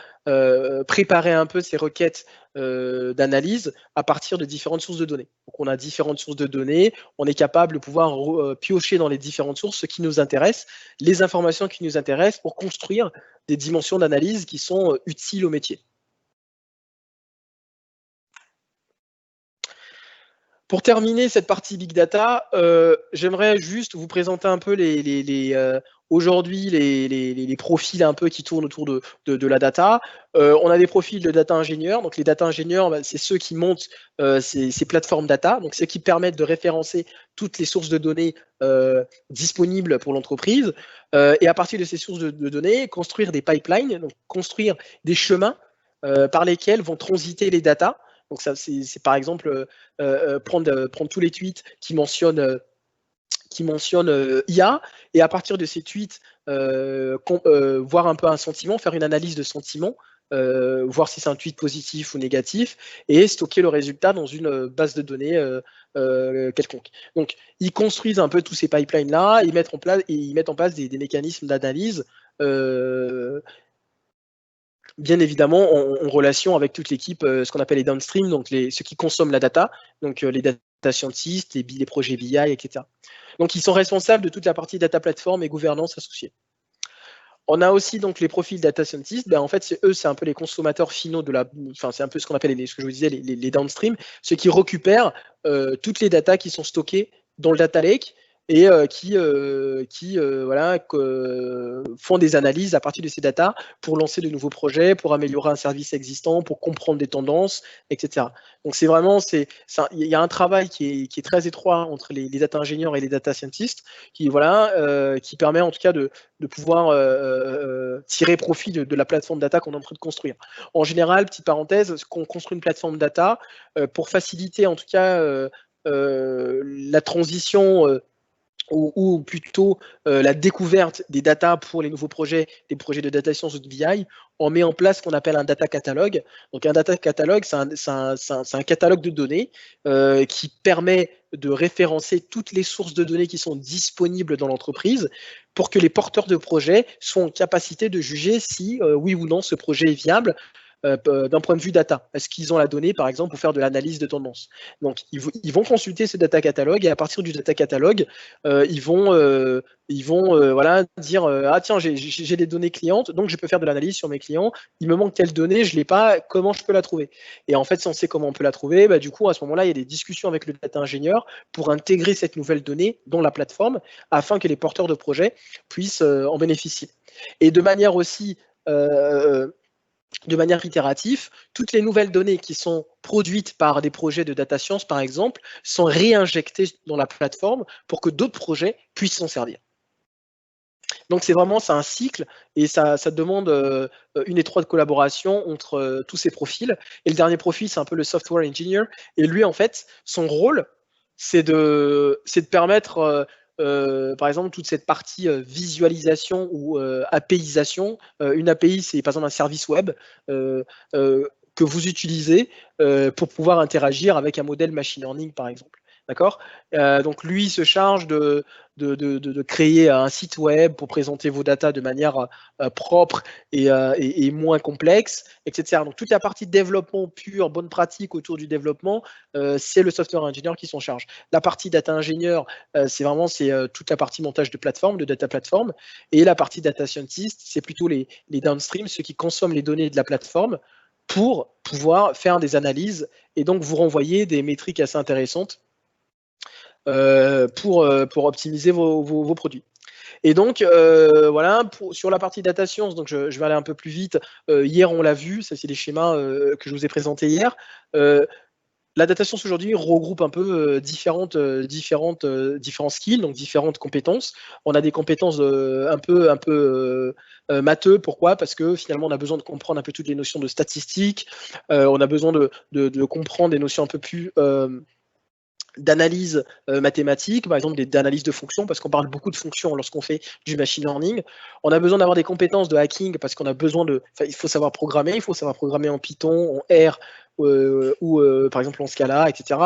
préparer un peu ces requêtes d'analyse à partir de différentes sources de données. Donc on a différentes sources de données, on est capable de pouvoir piocher dans les différentes sources ce qui nous intéresse, les informations qui nous intéressent pour construire des dimensions d'analyse qui sont utiles au métier. Pour terminer cette partie Big Data, j'aimerais juste vous présenter un peu aujourd'hui les profils un peu qui tournent autour de la data. On a des profils de data ingénieurs. Donc les data ingénieurs, c'est ceux qui montent ces plateformes data, donc ceux qui permettent de référencer toutes les sources de données disponibles pour l'entreprise. Et à partir de ces sources de données, construire des pipelines, donc construire des chemins par lesquels vont transiter les data. Donc ça, c'est par exemple prendre tous les tweets qui mentionnent IA, et à partir de ces tweets, voir un peu un sentiment, faire une analyse de sentiment, voir si c'est un tweet positif ou négatif, et stocker le résultat dans une base de données quelconque. Donc, ils construisent un peu tous ces pipelines-là, ils mettent en place des mécanismes d'analyse bien évidemment en relation avec toute l'équipe, ce qu'on appelle les downstream, donc ceux qui consomment la data, donc les data scientists, les projets BI, etc. Donc ils sont responsables de toute la partie data platform et gouvernance associée. On a aussi donc les profils data scientists. En fait, c'est un peu les consommateurs finaux c'est un peu ce qu'on appelle ce que je vous disais, les downstream, ceux qui récupèrent toutes les datas qui sont stockées dans le data lake et voilà, font des analyses à partir de ces datas pour lancer de nouveaux projets, pour améliorer un service existant, pour comprendre des tendances, etc. Donc c'est vraiment, il y a un travail qui est très étroit entre les data ingénieurs et les data scientists, qui permet en tout cas de pouvoir tirer profit de la plateforme data qu'on est en train de construire. En général, petite parenthèse, qu'on construit une plateforme data pour faciliter en tout cas la transition ou plutôt la découverte des datas pour les nouveaux projets, des projets de data science ou de BI, on met en place ce qu'on appelle un data catalogue. Donc un data catalogue, c'est un catalogue de données qui permet de référencer toutes les sources de données qui sont disponibles dans l'entreprise pour que les porteurs de projets soient en capacité de juger si oui ou non ce projet est viable d'un point de vue data. Est-ce qu'ils ont la donnée, par exemple, pour faire de l'analyse de tendance? Donc, ils vont consulter ce data catalogue et à partir du data catalogue, ils vont voilà, dire ah tiens, j'ai des données clientes, donc je peux faire de l'analyse sur mes clients. Il me manque telle donnée, je ne l'ai pas, comment je peux la trouver? Et en fait, si on sait comment on peut la trouver, bah, du coup, à ce moment-là, il y a des discussions avec le data ingénieur pour intégrer cette nouvelle donnée dans la plateforme afin que les porteurs de projets puissent en bénéficier. Et de manière aussi de manière itérative, toutes les nouvelles données qui sont produites par des projets de data science, par exemple, sont réinjectées dans la plateforme pour que d'autres projets puissent s'en servir. Donc c'est un cycle et ça demande une étroite collaboration entre tous ces profils. Et le dernier profil, c'est un peu le software engineer. Et lui, en fait, son rôle, c'est de permettre par exemple, toute cette partie visualisation ou APIisation. Une API, c'est par exemple un service web que vous utilisez pour pouvoir interagir avec un modèle machine learning, par exemple. D'accord? Donc lui se charge de créer un site web pour présenter vos datas de manière propre et moins complexe, etc. Donc toute la partie développement pur, bonne pratique autour du développement, c'est le software engineer qui s'en charge. La partie data ingénieur, c'est toute la partie montage de plateforme, de data platform, et la partie data scientist, c'est plutôt les downstream, ceux qui consomment les données de la plateforme pour pouvoir faire des analyses et donc vous renvoyer des métriques assez intéressantes pour optimiser vos produits. Et donc, voilà, sur la partie data science, donc je vais aller un peu plus vite. Hier, on l'a vu, ça c'est les schémas que je vous ai présentés hier. La data science aujourd'hui regroupe un peu différents skills, donc différentes compétences. On a des compétences un peu matheux. Pourquoi? Parce que finalement, on a besoin de comprendre un peu toutes les notions de statistiques. On a besoin de comprendre des notions un peu plus d'analyse mathématique, par exemple d'analyse de fonctions, parce qu'on parle beaucoup de fonctions lorsqu'on fait du machine learning. On a besoin d'avoir des compétences de hacking, parce qu'on a besoin il faut savoir programmer, en Python, en R, ou par exemple en Scala, etc.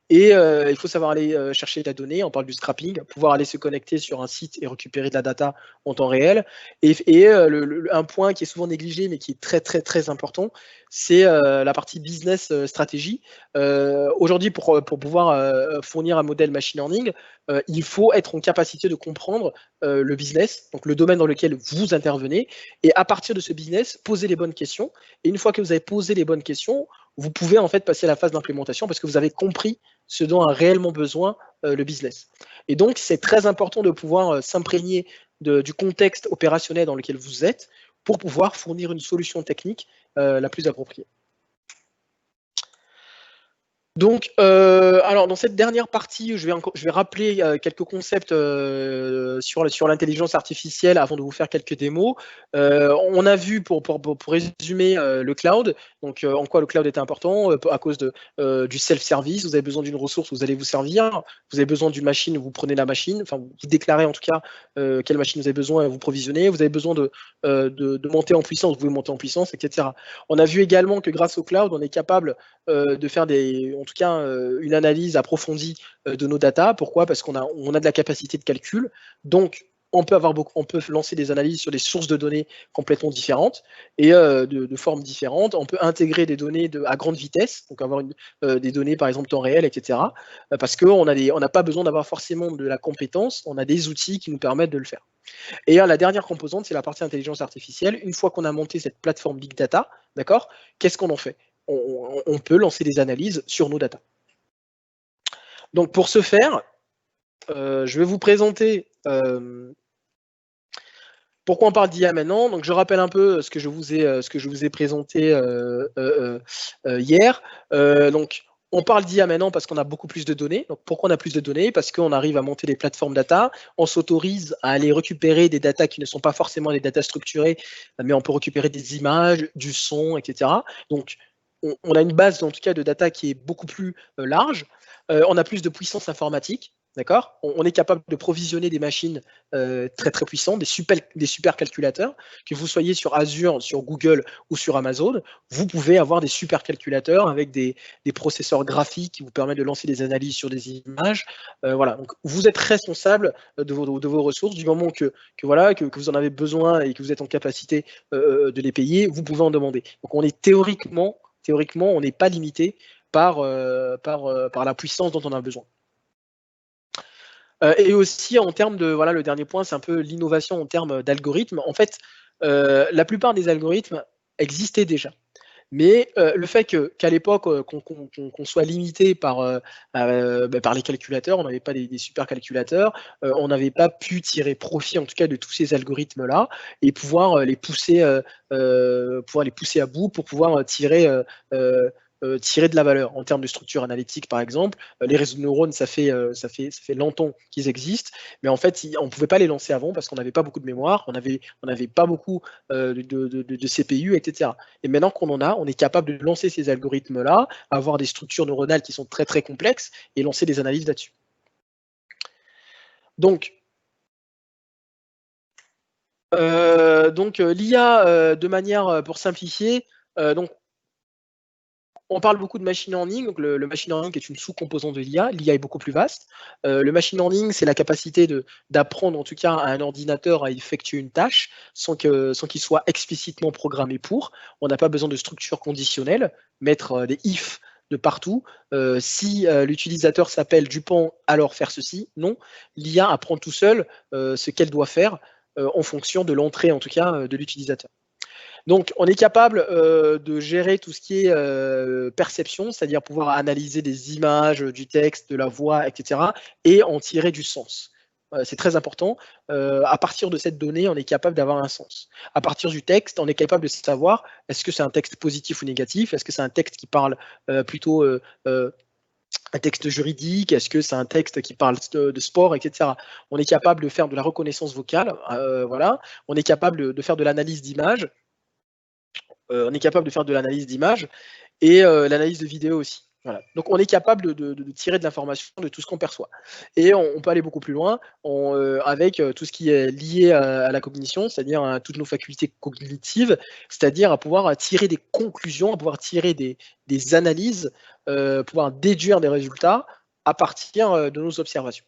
Et il faut savoir aller chercher de la donnée, on parle du scrapping, pouvoir aller se connecter sur un site et récupérer de la data en temps réel. Et un point qui est souvent négligé, mais qui est très très très important, c'est la partie business stratégie. Aujourd'hui, pour pouvoir fournir un modèle machine learning, il faut être en capacité de comprendre le business, donc le domaine dans lequel vous intervenez, et à partir de ce business, poser les bonnes questions. Et une fois que vous avez posé les bonnes questions, vous pouvez en fait passer à la phase d'implémentation parce que vous avez compris ce dont a réellement besoin le business. Et donc, c'est très important de pouvoir s'imprégner du contexte opérationnel dans lequel vous êtes pour pouvoir fournir une solution technique la plus appropriée. Donc, alors dans cette dernière partie, je vais rappeler quelques concepts sur l'intelligence artificielle avant de vous faire quelques démos. On a vu, pour résumer, le cloud. Donc, en quoi le cloud est important à cause du self-service. Vous avez besoin d'une ressource, vous allez vous servir. Vous avez besoin d'une machine, vous prenez la machine. Enfin, vous déclarez en tout cas quelle machine vous avez besoin et vous provisionnez. Vous avez besoin de monter en puissance, vous pouvez monter en puissance, etc. On a vu également que grâce au cloud, on est capable de faire en tout cas une analyse approfondie de nos datas. Pourquoi? Parce qu'on a de la capacité de calcul. Donc, on peut lancer des analyses sur des sources de données complètement différentes et de formes différentes. On peut intégrer des données à grande vitesse, donc avoir des données par exemple temps réel, etc. Parce qu'on n'a pas besoin d'avoir forcément de la compétence, on a des outils qui nous permettent de le faire. Et la dernière composante, c'est la partie intelligence artificielle. Une fois qu'on a monté cette plateforme Big Data, d'accord, qu'est-ce qu'on en fait? On peut lancer des analyses sur nos datas. Donc pour ce faire, je vais vous présenter pourquoi on parle d'IA maintenant. Donc, je rappelle un peu ce que je vous ai présenté hier. Donc, on parle d'IA maintenant parce qu'on a beaucoup plus de données. Donc, pourquoi on a plus de données? Parce qu'on arrive à monter des plateformes data. On s'autorise à aller récupérer des data qui ne sont pas forcément des data structurées, mais on peut récupérer des images, du son, etc. Donc, on a une base, en tout cas, de data qui est beaucoup plus large. On a plus de puissance informatique. D'accord? On est capable de provisionner des machines très très puissantes, des super calculateurs. Que vous soyez sur Azure, sur Google ou sur Amazon, vous pouvez avoir des super calculateurs avec des processeurs graphiques qui vous permettent de lancer des analyses sur des images. Voilà. Donc, vous êtes responsable de vos ressources du moment que vous en avez besoin et que vous êtes en capacité de les payer, vous pouvez en demander. Donc, on est théoriquement, on n'est pas limité par la puissance dont on a besoin. Et aussi en termes de, voilà, le dernier point, c'est un peu l'innovation en termes d'algorithmes. En fait, la plupart des algorithmes existaient déjà. Mais le fait qu'à l'époque, qu'on soit limité par les calculateurs, on n'avait pas des super calculateurs, on n'avait pas pu tirer profit en tout cas de tous ces algorithmes-là et pouvoir les pousser à bout pour pouvoir tirer de la valeur en termes de structure analytique, par exemple. Les réseaux de neurones, ça fait longtemps qu'ils existent, mais en fait, on ne pouvait pas les lancer avant parce qu'on n'avait pas beaucoup de mémoire, on n'avait pas beaucoup de CPU, etc. Et maintenant qu'on en a, on est capable de lancer ces algorithmes-là, avoir des structures neuronales qui sont très très complexes et lancer des analyses là-dessus. Donc l'IA, de manière, pour simplifier, donc on parle beaucoup de machine learning. Donc le machine learning est une sous-composante de l'IA. L'IA est beaucoup plus vaste. Le machine learning, c'est la capacité d'apprendre, en tout cas, à un ordinateur à effectuer une tâche sans qu'il soit explicitement programmé pour. On n'a pas besoin de structure conditionnelle, mettre des if de partout. Si l'utilisateur s'appelle Dupont, alors faire ceci. Non, l'IA apprend tout seul ce qu'elle doit faire en fonction de l'entrée, en tout cas, de l'utilisateur. Donc, on est capable de gérer tout ce qui est perception, c'est-à-dire pouvoir analyser des images, du texte, de la voix, etc., et en tirer du sens. C'est très important. À partir de cette donnée, on est capable d'avoir un sens. À partir du texte, on est capable de savoir est-ce que c'est un texte positif ou négatif, est-ce que c'est un texte qui parle plutôt un texte juridique, est-ce que c'est un texte qui parle de sport, etc. On est capable de faire de la reconnaissance vocale, voilà. On est capable de faire de l'analyse d'images. On est capable de faire de l'analyse d'image et l'analyse de vidéo aussi. Voilà. Donc on est capable de tirer de l'information de tout ce qu'on perçoit. Et on peut aller beaucoup plus loin avec tout ce qui est lié à la cognition, c'est-à-dire à toutes nos facultés cognitives, c'est-à-dire à pouvoir tirer des conclusions, à pouvoir tirer des analyses, pouvoir déduire des résultats à partir de nos observations.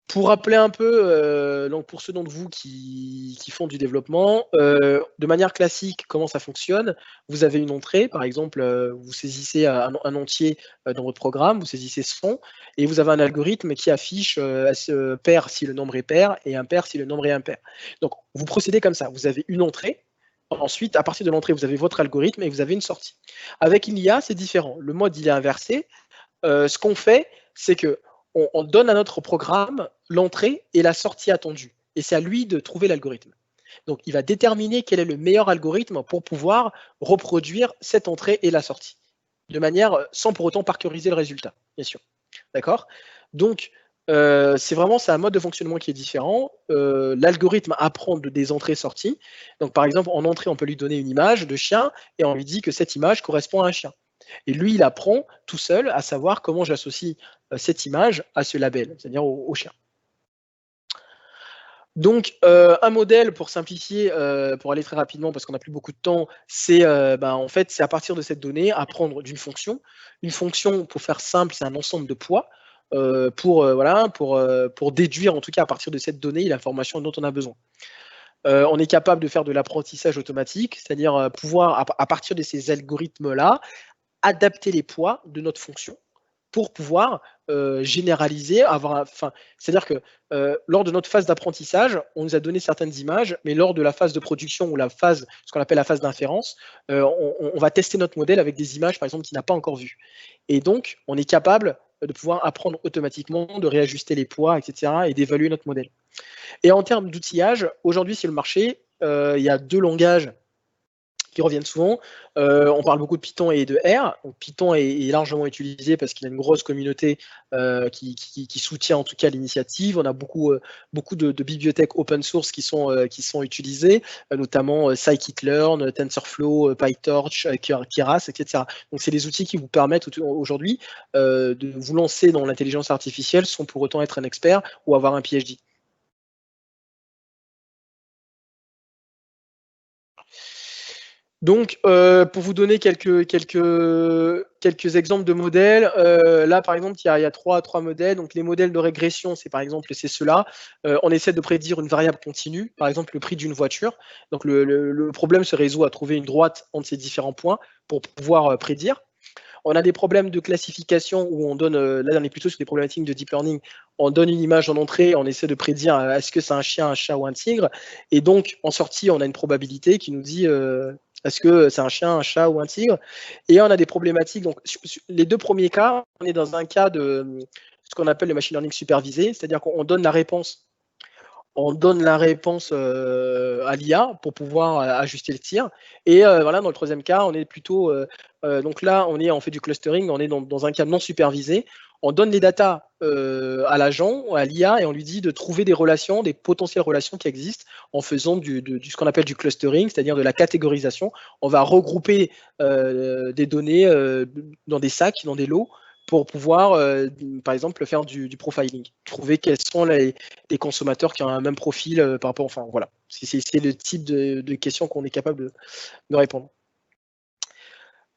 Pour rappeler un peu, donc pour ceux d'entre vous qui font du développement, de manière classique, comment ça fonctionne? Vous avez une entrée, par exemple, vous saisissez un entier dans votre programme, vous saisissez son, et vous avez un algorithme qui affiche pair si le nombre est pair et impair si le nombre est impair. Donc, vous procédez comme ça. Vous avez une entrée. Ensuite, à partir de l'entrée, vous avez votre algorithme et vous avez une sortie. Avec une IA, c'est différent. Le mode, il est inversé. Ce qu'on fait, c'est que on donne à notre programme l'entrée et la sortie attendue. Et c'est à lui de trouver l'algorithme. Donc, il va déterminer quel est le meilleur algorithme pour pouvoir reproduire cette entrée et la sortie, de manière sans pour autant parcuriser le résultat, bien sûr. D'accord? Donc, c'est un mode de fonctionnement qui est différent. L'algorithme apprend des entrées-sorties. Donc, par exemple, en entrée, on peut lui donner une image de chien et on lui dit que cette image correspond à un chien. Et lui, il apprend tout seul à savoir comment j'associe cette image à ce label, c'est-à-dire au chien. Donc, un modèle, pour simplifier, pour aller très rapidement, parce qu'on n'a plus beaucoup de temps, c'est en fait, c'est à partir de cette donnée, apprendre d'une fonction. Une fonction, pour faire simple, c'est un ensemble de poids pour déduire, en tout cas, à partir de cette donnée, l'information dont on a besoin. On est capable de faire de l'apprentissage automatique, c'est-à-dire pouvoir, à partir de ces algorithmes-là, adapter les poids de notre fonction pour pouvoir généraliser, c'est-à-dire que lors de notre phase d'apprentissage, on nous a donné certaines images, mais lors de la phase de production ou ce qu'on appelle la phase d'inférence, on va tester notre modèle avec des images, par exemple, qu'il n'a pas encore vues. Et donc, on est capable de pouvoir apprendre automatiquement, de réajuster les poids, etc. et d'évaluer notre modèle. Et en termes d'outillage, aujourd'hui sur le marché, il y a 2 langages qui reviennent souvent. On parle beaucoup de Python et de R. Donc, Python est largement utilisé parce qu'il y a une grosse communauté qui soutient en tout cas l'initiative. On a beaucoup de bibliothèques open source qui sont utilisées, notamment scikit-learn, TensorFlow, PyTorch, Keras, etc. Donc c'est des outils qui vous permettent aujourd'hui de vous lancer dans l'intelligence artificielle sans pour autant être un expert ou avoir un PhD. Donc, pour vous donner quelques exemples de modèles, là, par exemple, il y a trois modèles. Donc, les modèles de régression, c'est par exemple, c'est ceux-là. On essaie de prédire une variable continue, par exemple, le prix d'une voiture. Donc, le problème se résout à trouver une droite entre ces différents points pour pouvoir prédire. On a des problèmes de classification où on donne, là on est plutôt sur des problématiques de deep learning, on donne une image en entrée, on essaie de prédire est-ce que c'est un chien, un chat ou un tigre, et donc en sortie on a une probabilité qui nous dit est-ce que c'est un chien, un chat ou un tigre, et on a des problématiques, donc sur les 2 premiers cas, on est dans un cas de ce qu'on appelle le machine learning supervisé, c'est-à-dire qu'on donne la réponse à l'IA pour pouvoir ajuster le tir. Et voilà, dans le 3e cas, on est plutôt donc là, on fait du clustering, on est dans un cas non supervisé. On donne les datas à l'agent, à l'IA, et on lui dit de trouver des relations, des potentielles relations qui existent en faisant ce qu'on appelle du clustering, c'est-à-dire de la catégorisation. On va regrouper des données dans des sacs, dans des lots, pour pouvoir, par exemple, faire du profiling, trouver quels sont les consommateurs qui ont un même profil par rapport, enfin voilà, c'est le type de questions qu'on est capable de répondre.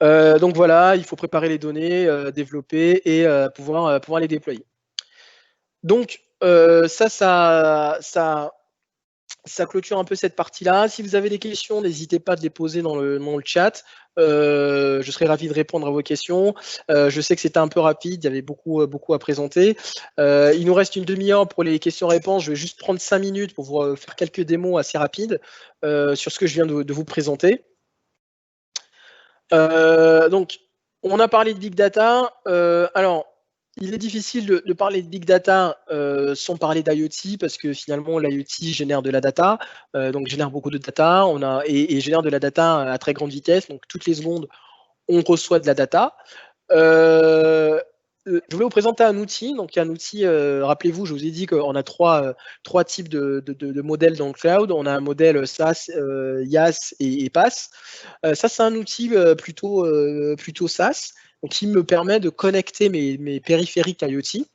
Donc voilà, il faut préparer les données, développer et pouvoir les déployer. Donc ça clôture un peu cette partie-là. Si vous avez des questions, n'hésitez pas à les poser dans le chat. Je serai ravi de répondre à vos questions. Je sais que c'était un peu rapide, il y avait beaucoup à présenter. Il nous reste une demi-heure pour les questions-réponses. Je vais juste prendre 5 minutes pour vous faire quelques démos assez rapides sur ce que je viens de vous présenter. Donc, on a parlé de Big Data. Alors, il est difficile de parler de Big Data sans parler d'IoT parce que finalement, l'IoT génère de la data, donc génère beaucoup de data et génère de la data à très grande vitesse. Donc, toutes les secondes, on reçoit de la data. Je vais vous présenter un outil. Donc, un outil, rappelez-vous, je vous ai dit qu'on a trois types de modèles dans le cloud. On a un modèle SaaS, IaaS et PaaS. Ça, c'est un outil plutôt SaaS, donc, qui me permet de connecter mes périphériques IoT,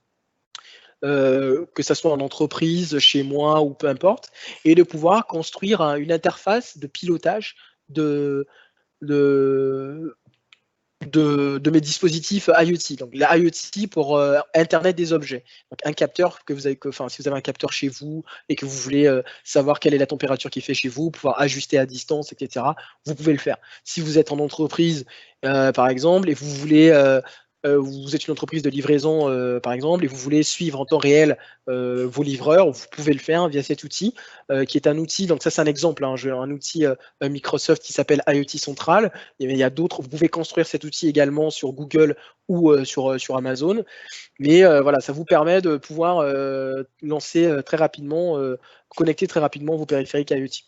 que ce soit en entreprise, chez moi ou peu importe, et de pouvoir construire une interface de pilotage de mes dispositifs IoT. Donc la IoT pour Internet des objets. Donc un capteur si vous avez un capteur chez vous et que vous voulez savoir quelle est la température qu'il fait chez vous, pouvoir ajuster à distance, etc., vous pouvez le faire. Si vous êtes en entreprise, par exemple, et vous voulez vous êtes une entreprise de livraison, par exemple, et vous voulez suivre en temps réel vos livreurs, vous pouvez le faire via cet outil, qui est un outil, donc ça c'est un exemple, un outil Microsoft qui s'appelle IoT Central. Il y a d'autres, vous pouvez construire cet outil également sur Google ou sur Amazon. Mais voilà, ça vous permet de pouvoir lancer très rapidement, connecter très rapidement vos périphériques IoT.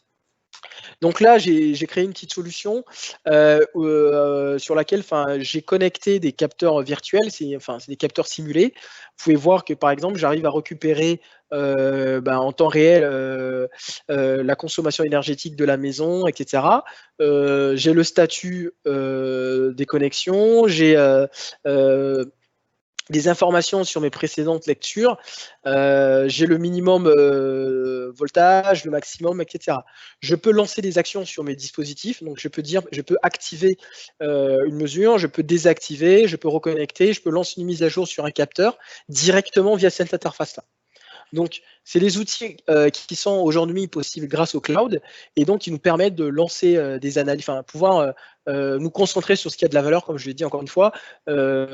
Donc là, j'ai créé une petite solution sur laquelle j'ai connecté des capteurs virtuels, c'est des capteurs simulés. Vous pouvez voir que par exemple, j'arrive à récupérer en temps réel la consommation énergétique de la maison, etc. J'ai le statut des connexions, j'ai des informations sur mes précédentes lectures, j'ai le minimum voltage, le maximum, etc. Je peux lancer des actions sur mes dispositifs, donc je peux activer une mesure, je peux désactiver, je peux reconnecter, je peux lancer une mise à jour sur un capteur directement via cette interface-là. Donc, c'est des outils qui sont aujourd'hui possibles grâce au cloud et donc qui nous permettent de lancer des analyses, pouvoir nous concentrer sur ce qui a de la valeur, comme je l'ai dit encore une fois,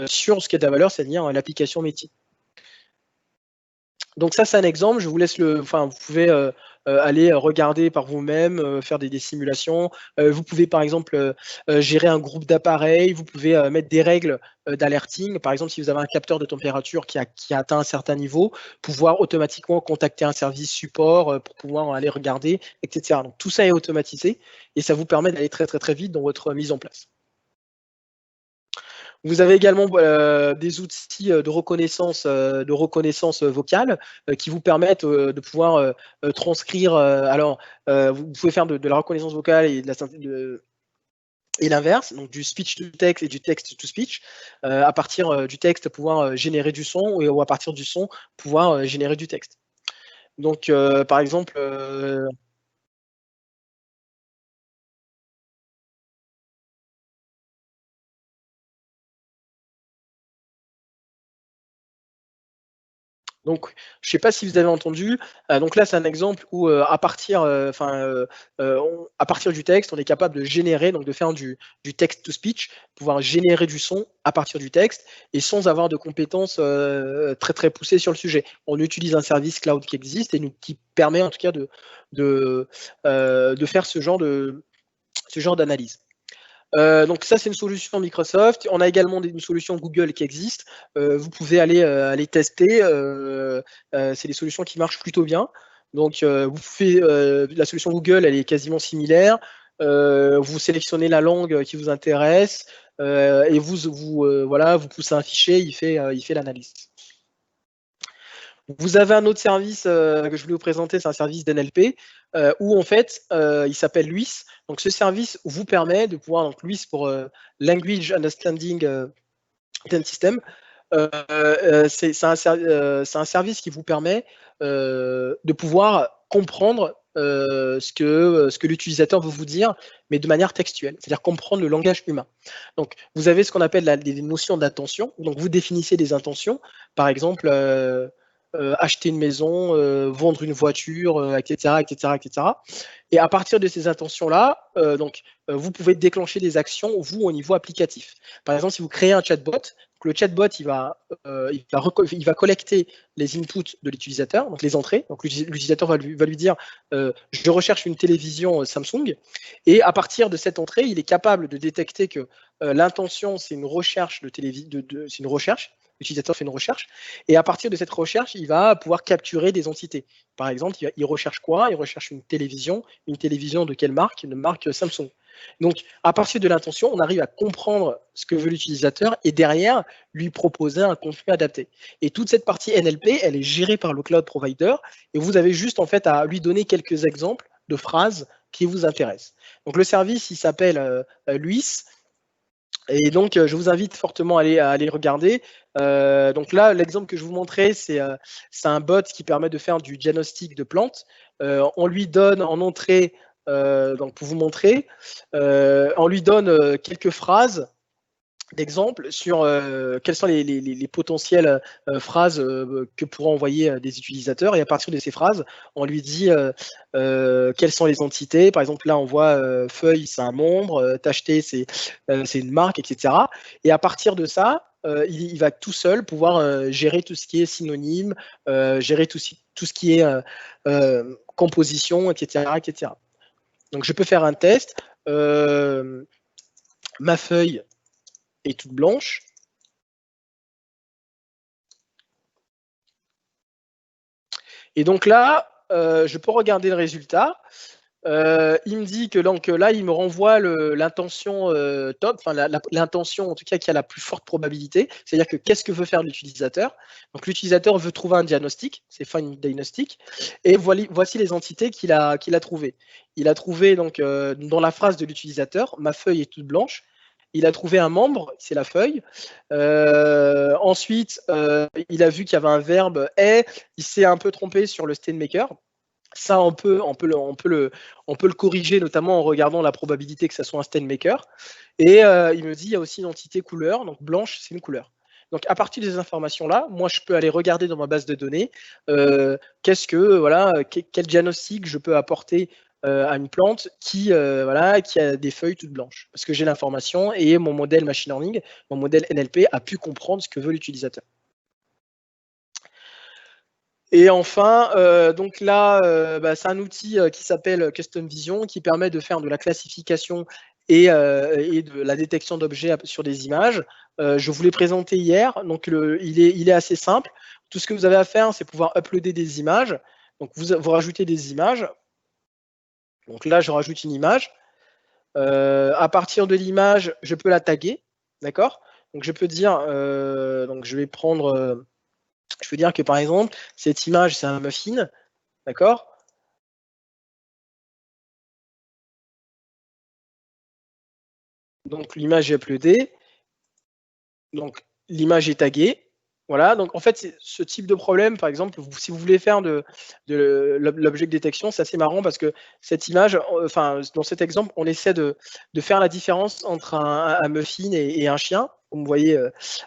sur ce qui a de la valeur, c'est-à-dire l'application métier. Donc ça, c'est un exemple. Je vous laisse vous pouvez aller regarder par vous-même, faire des simulations. Vous pouvez par exemple gérer un groupe d'appareils, vous pouvez mettre des règles d'alerting. Par exemple, si vous avez un capteur de température qui a atteint un certain niveau, pouvoir automatiquement contacter un service support pour pouvoir aller regarder, etc. Donc tout ça est automatisé et ça vous permet d'aller très très très vite dans votre mise en place. Vous avez également des outils de reconnaissance vocale qui vous permettent de pouvoir transcrire. Alors, vous pouvez faire de la reconnaissance vocale et et l'inverse, donc du speech to text et du text to speech. À partir du texte, pouvoir générer du son ou à partir du son, pouvoir générer du texte. Donc, par exemple, donc, je ne sais pas si vous avez entendu. Donc là, c'est un exemple où à partir du texte, on est capable de générer, donc de faire du text to speech, pouvoir générer du son à partir du texte et sans avoir de compétences très très poussées sur le sujet. On utilise un service cloud qui existe et qui permet en tout cas de faire ce genre d'analyse. Donc ça, c'est une solution Microsoft. On a également une solution Google qui existe. Vous pouvez aller tester. C'est des solutions qui marchent plutôt bien. Donc vous pouvez, la solution Google, elle est quasiment similaire. Vous sélectionnez la langue qui vous intéresse et vous poussez un fichier, il fait l'analyse. Vous avez un autre service que je voulais vous présenter, c'est un service d'NLP où en fait, il s'appelle LUIS. Donc ce service vous permet de pouvoir, donc LUIS pour Language Understanding System, c'est un service qui vous permet de pouvoir comprendre ce que l'utilisateur veut vous dire, mais de manière textuelle, c'est-à-dire comprendre le langage humain. Donc, vous avez ce qu'on appelle des notions d'attention. Donc, vous définissez des intentions, par exemple, acheter une maison, vendre une voiture, etc., etc., etc. Et à partir de ces intentions-là, vous pouvez déclencher des actions, vous, au niveau applicatif. Par exemple, si vous créez un chatbot, le chatbot, il va collecter les inputs de l'utilisateur, donc les entrées. Donc l'utilisateur va lui dire je recherche une télévision Samsung. Et à partir de cette entrée, il est capable de détecter que l'intention, c'est une recherche de télévision, c'est une recherche. L'utilisateur fait une recherche. Et à partir de cette recherche, il va pouvoir capturer des entités. Par exemple, il recherche quoi? Il recherche une télévision de quelle marque? Une marque Samsung. Donc, à partir de l'intention, on arrive à comprendre ce que veut l'utilisateur et derrière, lui proposer un contenu adapté. Et toute cette partie NLP, elle est gérée par le cloud provider et vous avez juste en fait à lui donner quelques exemples de phrases qui vous intéressent. Donc, le service, il s'appelle LUIS. Et donc, je vous invite fortement à aller regarder. Donc là, l'exemple que je vous montrais, c'est un bot qui permet de faire du diagnostic de plantes. On lui donne en entrée, donc pour vous montrer, on lui donne quelques phrases d'exemples sur quelles sont les potentielles phrases que pourront envoyer des utilisateurs. Et à partir de ces phrases, on lui dit quelles sont les entités. Par exemple, là, on voit feuille, c'est un membre, tacheté, c'est une marque, etc. Et à partir de ça, il va tout seul pouvoir gérer tout ce qui est synonyme, gérer tout ce qui est composition, etc., etc. Donc, je peux faire un test. Ma feuille est toute blanche. Et donc là, je peux regarder le résultat. Il me dit que donc, là, il me renvoie l'intention top, enfin l'intention en tout cas qui a la plus forte probabilité, c'est-à-dire que qu'est-ce que veut faire l'utilisateur. Donc l'utilisateur veut trouver un diagnostic, c'est Find Diagnostic, et voici les entités qu'il a trouvées. Il a trouvé donc dans la phrase de l'utilisateur, ma feuille est toute blanche. Il a trouvé un membre, c'est la feuille. Ensuite, il a vu qu'il y avait un verbe est. Il s'est un peu trompé sur le StainMaker. Ça, on peut le corriger, notamment en regardant la probabilité que ça soit un StainMaker. Et il me dit il y a aussi une entité couleur, donc blanche, c'est une couleur. Donc à partir de ces informations-là, moi je peux aller regarder dans ma base de données quel diagnostic je peux apporter à une plante qui a des feuilles toutes blanches. Parce que j'ai l'information et mon modèle machine learning, mon modèle NLP a pu comprendre ce que veut l'utilisateur. Et enfin, donc là, c'est un outil qui s'appelle Custom Vision qui permet de faire de la classification et de la détection d'objets sur des images. Je vous l'ai présenté hier, donc il est assez simple. Tout ce que vous avez à faire, c'est pouvoir uploader des images. Donc vous rajoutez des images. Donc là, je rajoute une image. À partir de l'image, je peux la taguer, d'accord? Donc je peux dire, donc je vais prendre, je peux dire que par exemple, cette image, c'est un muffin, d'accord? Donc l'image est uploadée, donc l'image est taguée. Voilà, donc en fait, c'est ce type de problème, par exemple, si vous voulez faire de l'object détection, c'est assez marrant parce que cette image, enfin, dans cet exemple, on essaie de faire la différence entre un muffin et un chien. Comme vous voyez,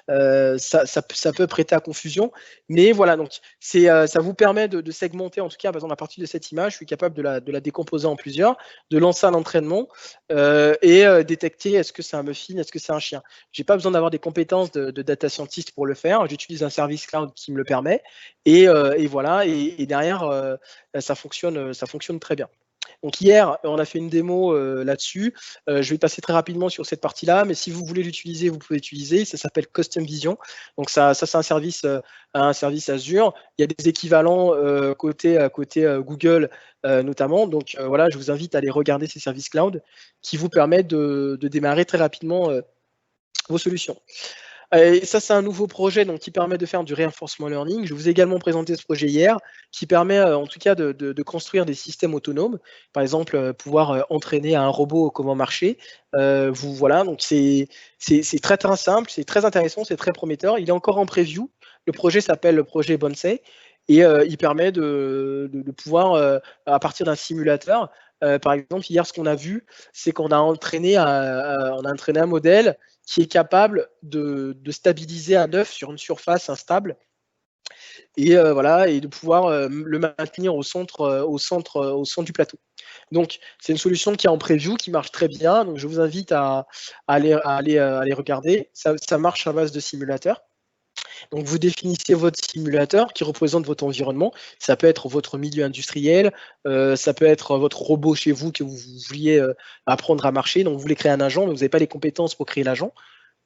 ça peut prêter à confusion. Mais voilà, donc ça vous permet de segmenter, en tout cas, par exemple, à partir de cette image, je suis capable de la décomposer en plusieurs, de lancer un entraînement et détecter est-ce que c'est un muffin, est-ce que c'est un chien. J'ai pas besoin d'avoir des compétences de data scientist pour le faire. J'utilise un service cloud qui me le permet. Et voilà. Et derrière, ça fonctionne très bien. Donc hier, on a fait une démo là-dessus. Je vais passer très rapidement sur cette partie-là, mais si vous voulez l'utiliser, vous pouvez l'utiliser. Ça s'appelle Custom Vision. Donc ça c'est un service Azure. Il y a des équivalents côté Google notamment. Donc voilà, je vous invite à aller regarder ces services cloud qui vous permettent de démarrer très rapidement vos solutions. Et ça, c'est un nouveau projet donc, qui permet de faire du reinforcement learning. Je vous ai également présenté ce projet hier, qui permet en tout cas de construire des systèmes autonomes. Par exemple, pouvoir entraîner un robot comment marcher. Voilà, donc c'est très très simple, c'est très intéressant, c'est très prometteur. Il est encore en preview. Le projet s'appelle le projet Bonsai. Et il permet de pouvoir, à partir d'un simulateur, par exemple, hier, ce qu'on a vu, c'est qu'on a entraîné un modèle qui est capable de stabiliser un œuf sur une surface instable et voilà et de pouvoir le maintenir au centre du plateau. Donc c'est une solution qui est en preview, qui marche très bien. Donc je vous invite à aller regarder. Ça marche à base de simulateur. Donc vous définissez votre simulateur qui représente votre environnement. Ça peut être votre milieu industriel, ça peut être votre robot chez vous que vous vouliez apprendre à marcher. Donc vous voulez créer un agent, mais vous n'avez pas les compétences pour créer l'agent.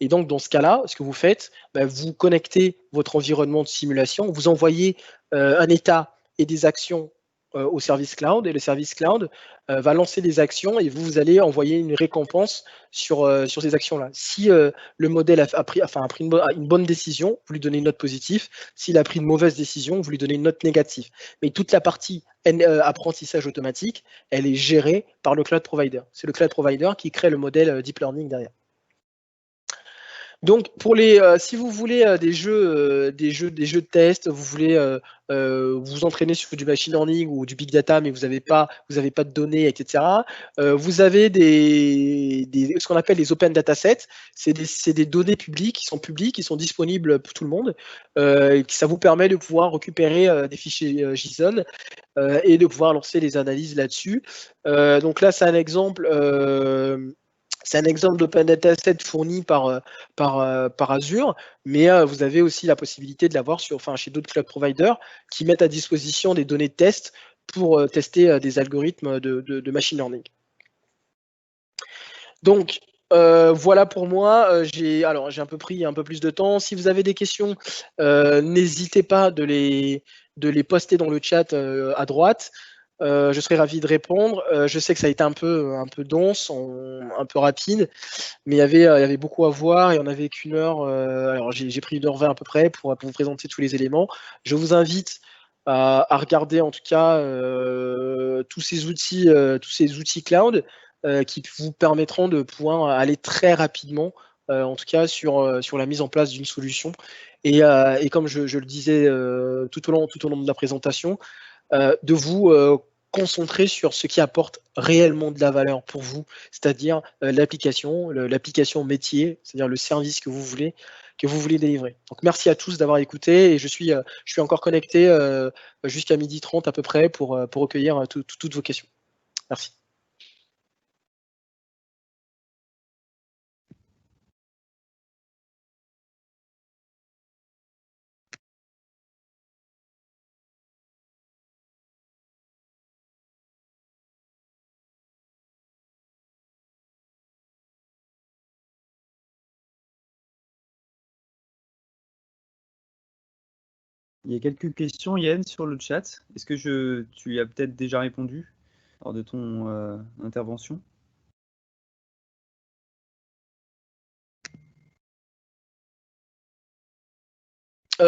Et donc, dans ce cas-là, ce que vous faites, vous connectez votre environnement de simulation, vous envoyez un état et des actions au service cloud, et le service cloud va lancer des actions et vous allez envoyer une récompense sur ces actions-là. Si le modèle a pris une bonne décision, vous lui donnez une note positive. S'il a pris une mauvaise décision, vous lui donnez une note négative. Mais toute la partie apprentissage automatique, elle est gérée par le cloud provider. C'est le cloud provider qui crée le modèle deep learning derrière. Donc, si vous voulez des jeux de test, vous voulez vous entraîner sur du machine learning ou du big data, mais vous n'avez pas de données, etc. Vous avez ce qu'on appelle les open datasets. C'est des données publiques qui sont disponibles pour tout le monde. Ça vous permet de pouvoir récupérer des fichiers JSON et de pouvoir lancer des analyses là-dessus. Donc là, c'est un exemple. C'est un exemple d'open dataset fourni par Azure, mais vous avez aussi la possibilité de l'avoir chez d'autres cloud providers qui mettent à disposition des données de test pour tester des algorithmes de machine learning. Donc, voilà pour moi. J'ai un peu pris un peu plus de temps. Si vous avez des questions, n'hésitez pas de les poster dans le chat à droite. Je serai ravi de répondre. Je sais que ça a été un peu dense, un peu rapide, mais il y avait beaucoup à voir et on n'avait qu'une heure. Alors j'ai pris 1h20 à peu près pour vous présenter tous les éléments. Je vous invite à regarder en tout cas tous ces outils cloud qui vous permettront de pouvoir aller très rapidement, en tout cas sur la mise en place d'une solution. Et comme je le disais tout au long de la présentation, de vous concentrer sur ce qui apporte réellement de la valeur pour vous, c'est-à-dire l'application métier, c'est-à-dire le service que vous voulez délivrer. Donc merci à tous d'avoir écouté et je suis encore connecté jusqu'à 12h30 à peu près pour recueillir toutes vos questions. Merci. Il y a quelques questions, Yann, sur le chat. Est-ce que tu y as peut-être déjà répondu lors de ton intervention?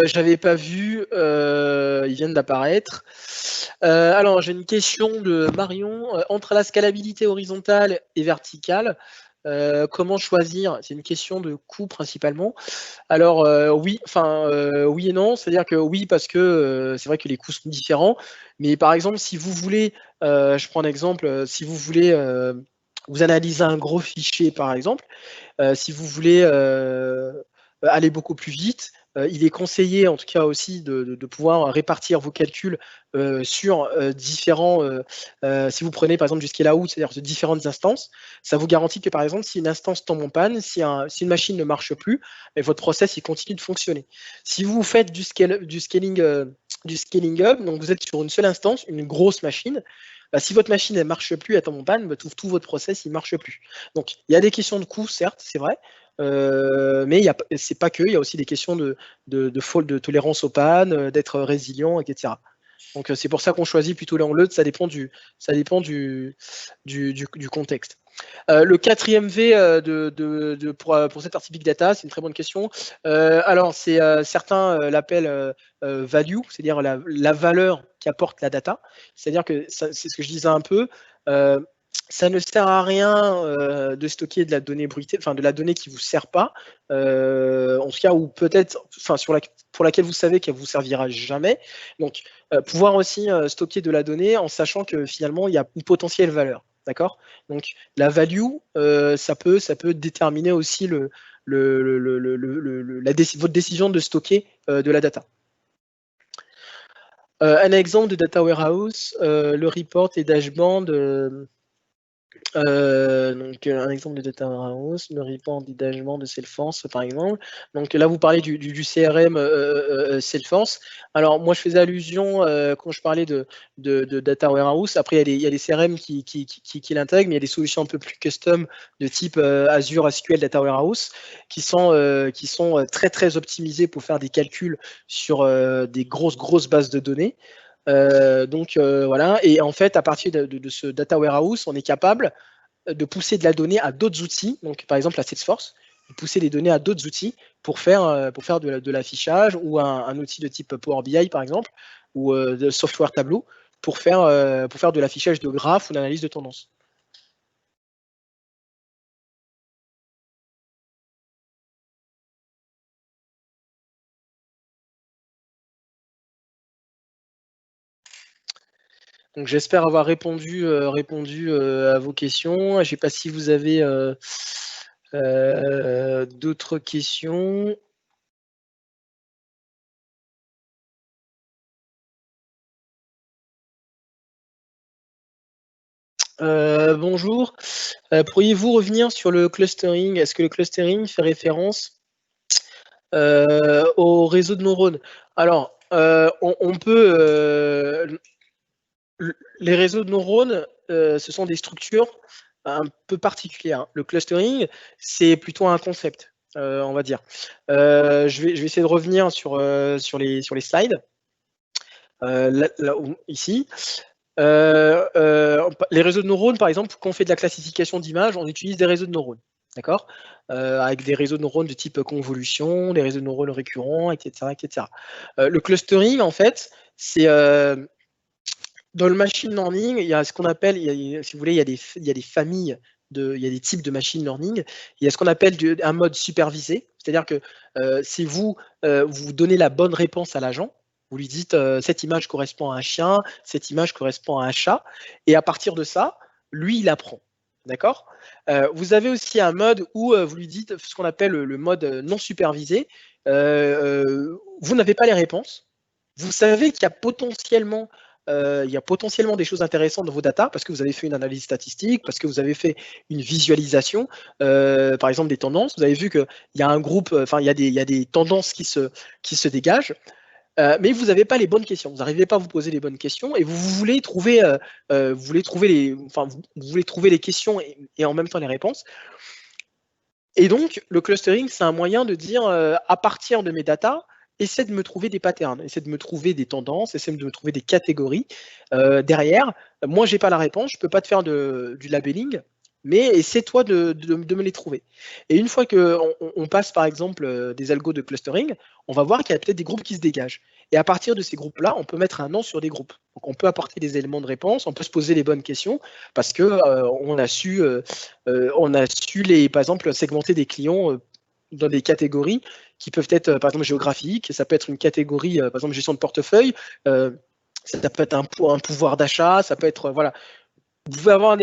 J'avais pas vu, ils viennent d'apparaître. Alors, j'ai une question de Marion. Entre la scalabilité horizontale et verticale, comment choisir? C'est une question de coût principalement. Alors, oui, oui et non. C'est-à-dire que oui, parce que c'est vrai que les coûts sont différents. Mais par exemple, si vous voulez, je prends un exemple, si vous voulez vous analyser un gros fichier, par exemple, si vous voulez aller beaucoup plus vite, il est conseillé en tout cas aussi de pouvoir répartir vos calculs sur différents, si vous prenez par exemple du scale out, c'est-à-dire de différentes instances, ça vous garantit que par exemple si une instance tombe en panne, si une machine ne marche plus, et votre process il continue de fonctionner. Si vous faites du scaling up, donc vous êtes sur une seule instance, une grosse machine, bah, si votre machine ne marche plus, elle tombe en panne, bah, tout votre process il marche plus. Donc il y a des questions de coût, certes, c'est vrai, mais c'est pas que, il y a aussi des questions de faute, de tolérance aux pannes, d'être résilient, etc. Donc c'est pour ça qu'on choisit plutôt l'un ou l'autre, ça dépend du contexte. Le quatrième V pour cette partie Big Data, c'est une très bonne question. Alors, certains l'appellent value, c'est-à-dire la valeur qu'apporte la data. C'est-à-dire que c'est ce que je disais un peu. Ça ne sert à rien de stocker de la donnée bruitée, enfin de la donnée qui ne vous sert pas, en tout cas, ou peut-être, pour laquelle vous savez qu'elle ne vous servira jamais. Donc, pouvoir aussi stocker de la donnée en sachant que finalement, il y a une potentielle valeur. D'accord? Donc, la value, ça peut déterminer aussi votre décision de stocker de la data. Un exemple de data warehouse, le report et dashboard. Donc un exemple de data warehouse, le report du dashboard de Salesforce par exemple. Donc là vous parlez du CRM Salesforce. Alors moi je faisais allusion quand je parlais de data warehouse. Après il y a des CRM qui l'intègrent, mais il y a des solutions un peu plus custom de type Azure SQL Data Warehouse qui sont très très optimisées pour faire des calculs sur des grosses bases de données. Voilà, et en fait, à partir de ce data warehouse, on est capable de pousser de la donnée à d'autres outils, donc par exemple la Salesforce, de pousser des données à d'autres outils pour faire de l'affichage ou un outil de type Power BI par exemple, ou de software Tableau pour faire de l'affichage de graphes ou d'analyse de tendance. Donc j'espère avoir répondu à vos questions. Je ne sais pas si vous avez d'autres questions. Bonjour. Pourriez-vous revenir sur le clustering? Est-ce que le clustering fait référence au réseau de neurones? Alors, on peut les réseaux de neurones, ce sont des structures un peu particulières. Le clustering, c'est plutôt un concept, on va dire. Je vais essayer de revenir sur les slides. Ici. Les réseaux de neurones, par exemple, quand on fait de la classification d'images, on utilise des réseaux de neurones. D'accord, avec des réseaux de neurones de type convolution, des réseaux de neurones récurrents, etc. etc. Le clustering, en fait, c'est dans le machine learning, il y a ce qu'on appelle, si vous voulez, il y a des familles, il y a des types de machine learning. Il y a ce qu'on appelle un mode supervisé, c'est-à-dire que si vous donnez la bonne réponse à l'agent, vous lui dites cette image correspond à un chien, cette image correspond à un chat, et à partir de ça, lui, il apprend. D'accord? Vous avez aussi un mode où vous lui dites ce qu'on appelle le mode non supervisé. Vous n'avez pas les réponses. Vous savez qu'il y a potentiellement des choses intéressantes dans vos data parce que vous avez fait une analyse statistique, parce que vous avez fait une visualisation, par exemple des tendances. Vous avez vu qu'il y a un groupe, il y a des tendances qui se dégagent. Mais vous n'avez pas les bonnes questions, vous n'arrivez pas à vous poser les bonnes questions et vous voulez trouver, les questions et en même temps les réponses. Et donc, le clustering, c'est un moyen de dire, à partir de mes data, essaie de me trouver des patterns, essaie de me trouver des tendances, essaie de me trouver des catégories. Derrière, moi, j'ai pas la réponse, je peux pas te faire du labeling, mais essaie-toi de me les trouver. Et une fois qu'on passe, par exemple, des algos de clustering, on va voir qu'il y a peut-être des groupes qui se dégagent. Et à partir de ces groupes-là, on peut mettre un nom sur des groupes. Donc, on peut apporter des éléments de réponse, on peut se poser les bonnes questions, parce que on a su par exemple, segmenter des clients dans des catégories qui peuvent être, par exemple, géographiques. Ça peut être une catégorie, par exemple, gestion de portefeuille. Ça peut être un pouvoir d'achat. Ça peut être, voilà. Vous pouvez avoir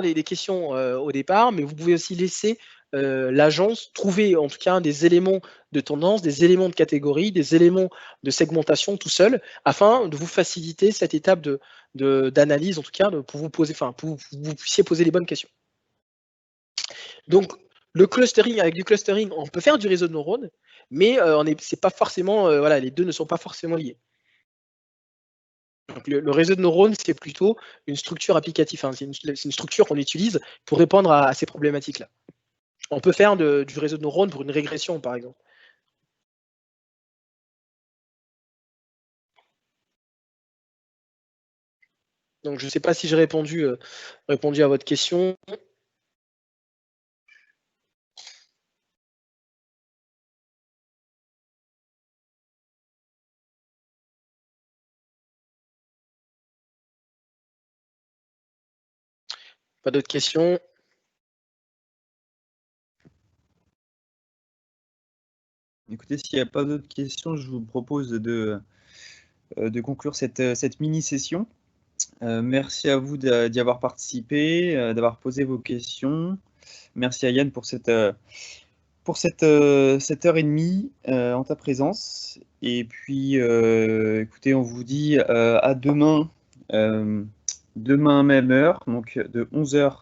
des questions au départ, mais vous pouvez aussi laisser l'agence trouver en tout cas des éléments de tendance, des éléments de catégorie, des éléments de segmentation tout seul, afin de vous faciliter cette étape d'analyse, en tout cas, pour vous vous puissiez poser les bonnes questions. Donc, le clustering, avec du clustering, on peut faire du réseau de neurones, mais c'est pas forcément, voilà, les deux ne sont pas forcément liés. Donc, le réseau de neurones, c'est plutôt une structure applicative, hein, c'est une structure qu'on utilise pour répondre à ces problématiques-là. On peut faire du réseau de neurones pour une régression, par exemple. Donc, je ne sais pas si j'ai répondu à votre question. Pas d'autres questions? Écoutez, s'il n'y a pas d'autres questions, je vous propose de conclure cette mini-session. Merci à vous d'y avoir participé, d'avoir posé vos questions. Merci à Yann pour cette heure et demie en ta présence. Et puis, écoutez, on vous dit à demain, demain même heure, donc de 11h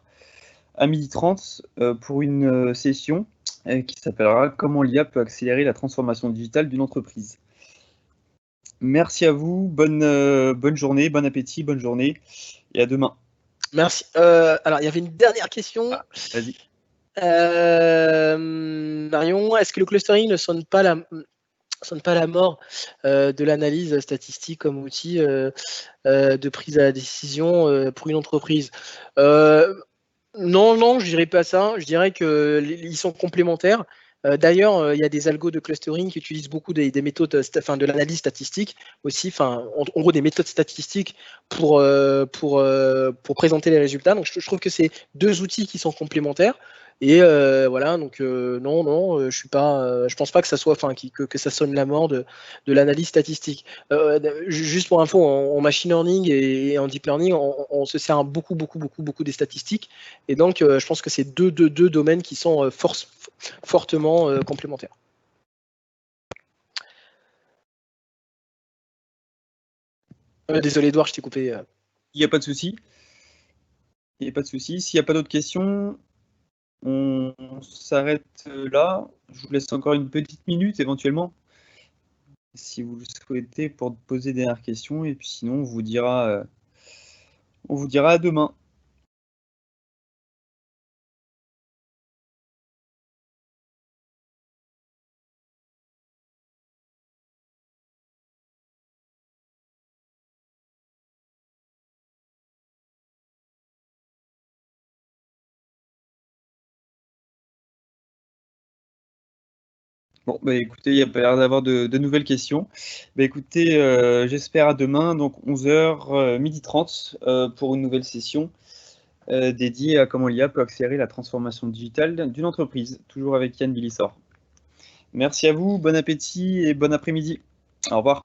à 12h30 pour une session qui s'appellera « Comment l'IA peut accélérer la transformation digitale d'une entreprise ». Merci à vous, bonne journée, bon appétit, bonne journée, et à demain. Merci. Alors, il y avait une dernière question. Ah, vas-y. Marion, est-ce que le clustering ne sonne pas la mort de l'analyse statistique comme outil de prise à décision pour une entreprise? Non, je dirais pas ça. Je dirais qu'ils sont complémentaires. D'ailleurs, il y a des algos de clustering qui utilisent beaucoup des méthodes, de l'analyse statistique aussi, en gros des méthodes statistiques pour présenter les résultats. Donc, je trouve que c'est deux outils qui sont complémentaires. Et voilà, donc non, je pense pas que ça soit, que ça sonne la mort de l'analyse statistique. Juste pour info, en machine learning et en deep learning, on se sert beaucoup des statistiques. Et donc, je pense que c'est deux domaines qui sont fortement complémentaires. Désolé, Edouard, je t'ai coupé. Il n'y a pas de souci. Il n'y a pas de souci. S'il n'y a pas d'autres questions, on s'arrête là. Je vous laisse encore une petite minute éventuellement, si vous le souhaitez, pour poser des dernières questions. Et puis sinon, on vous dira à demain. Bon, bah écoutez, il n'y a pas l'air d'avoir de nouvelles questions. Bah écoutez, j'espère à demain, donc 11h, 12h30, pour une nouvelle session dédiée à comment l'IA peut accélérer la transformation digitale d'une entreprise, toujours avec Yann Billissor. Merci à vous, bon appétit et bon après-midi. Au revoir.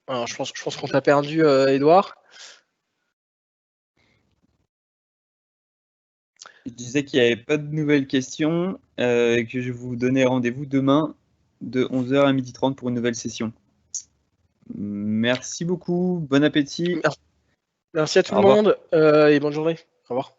Alors, je pense qu'on t'a perdu, Edouard. Je disais qu'il n'y avait pas de nouvelles questions et que je vous donnais rendez-vous demain de 11h à 12h30 pour une nouvelle session. Merci beaucoup, bon appétit. Merci à tout le monde et bonne journée. Au revoir.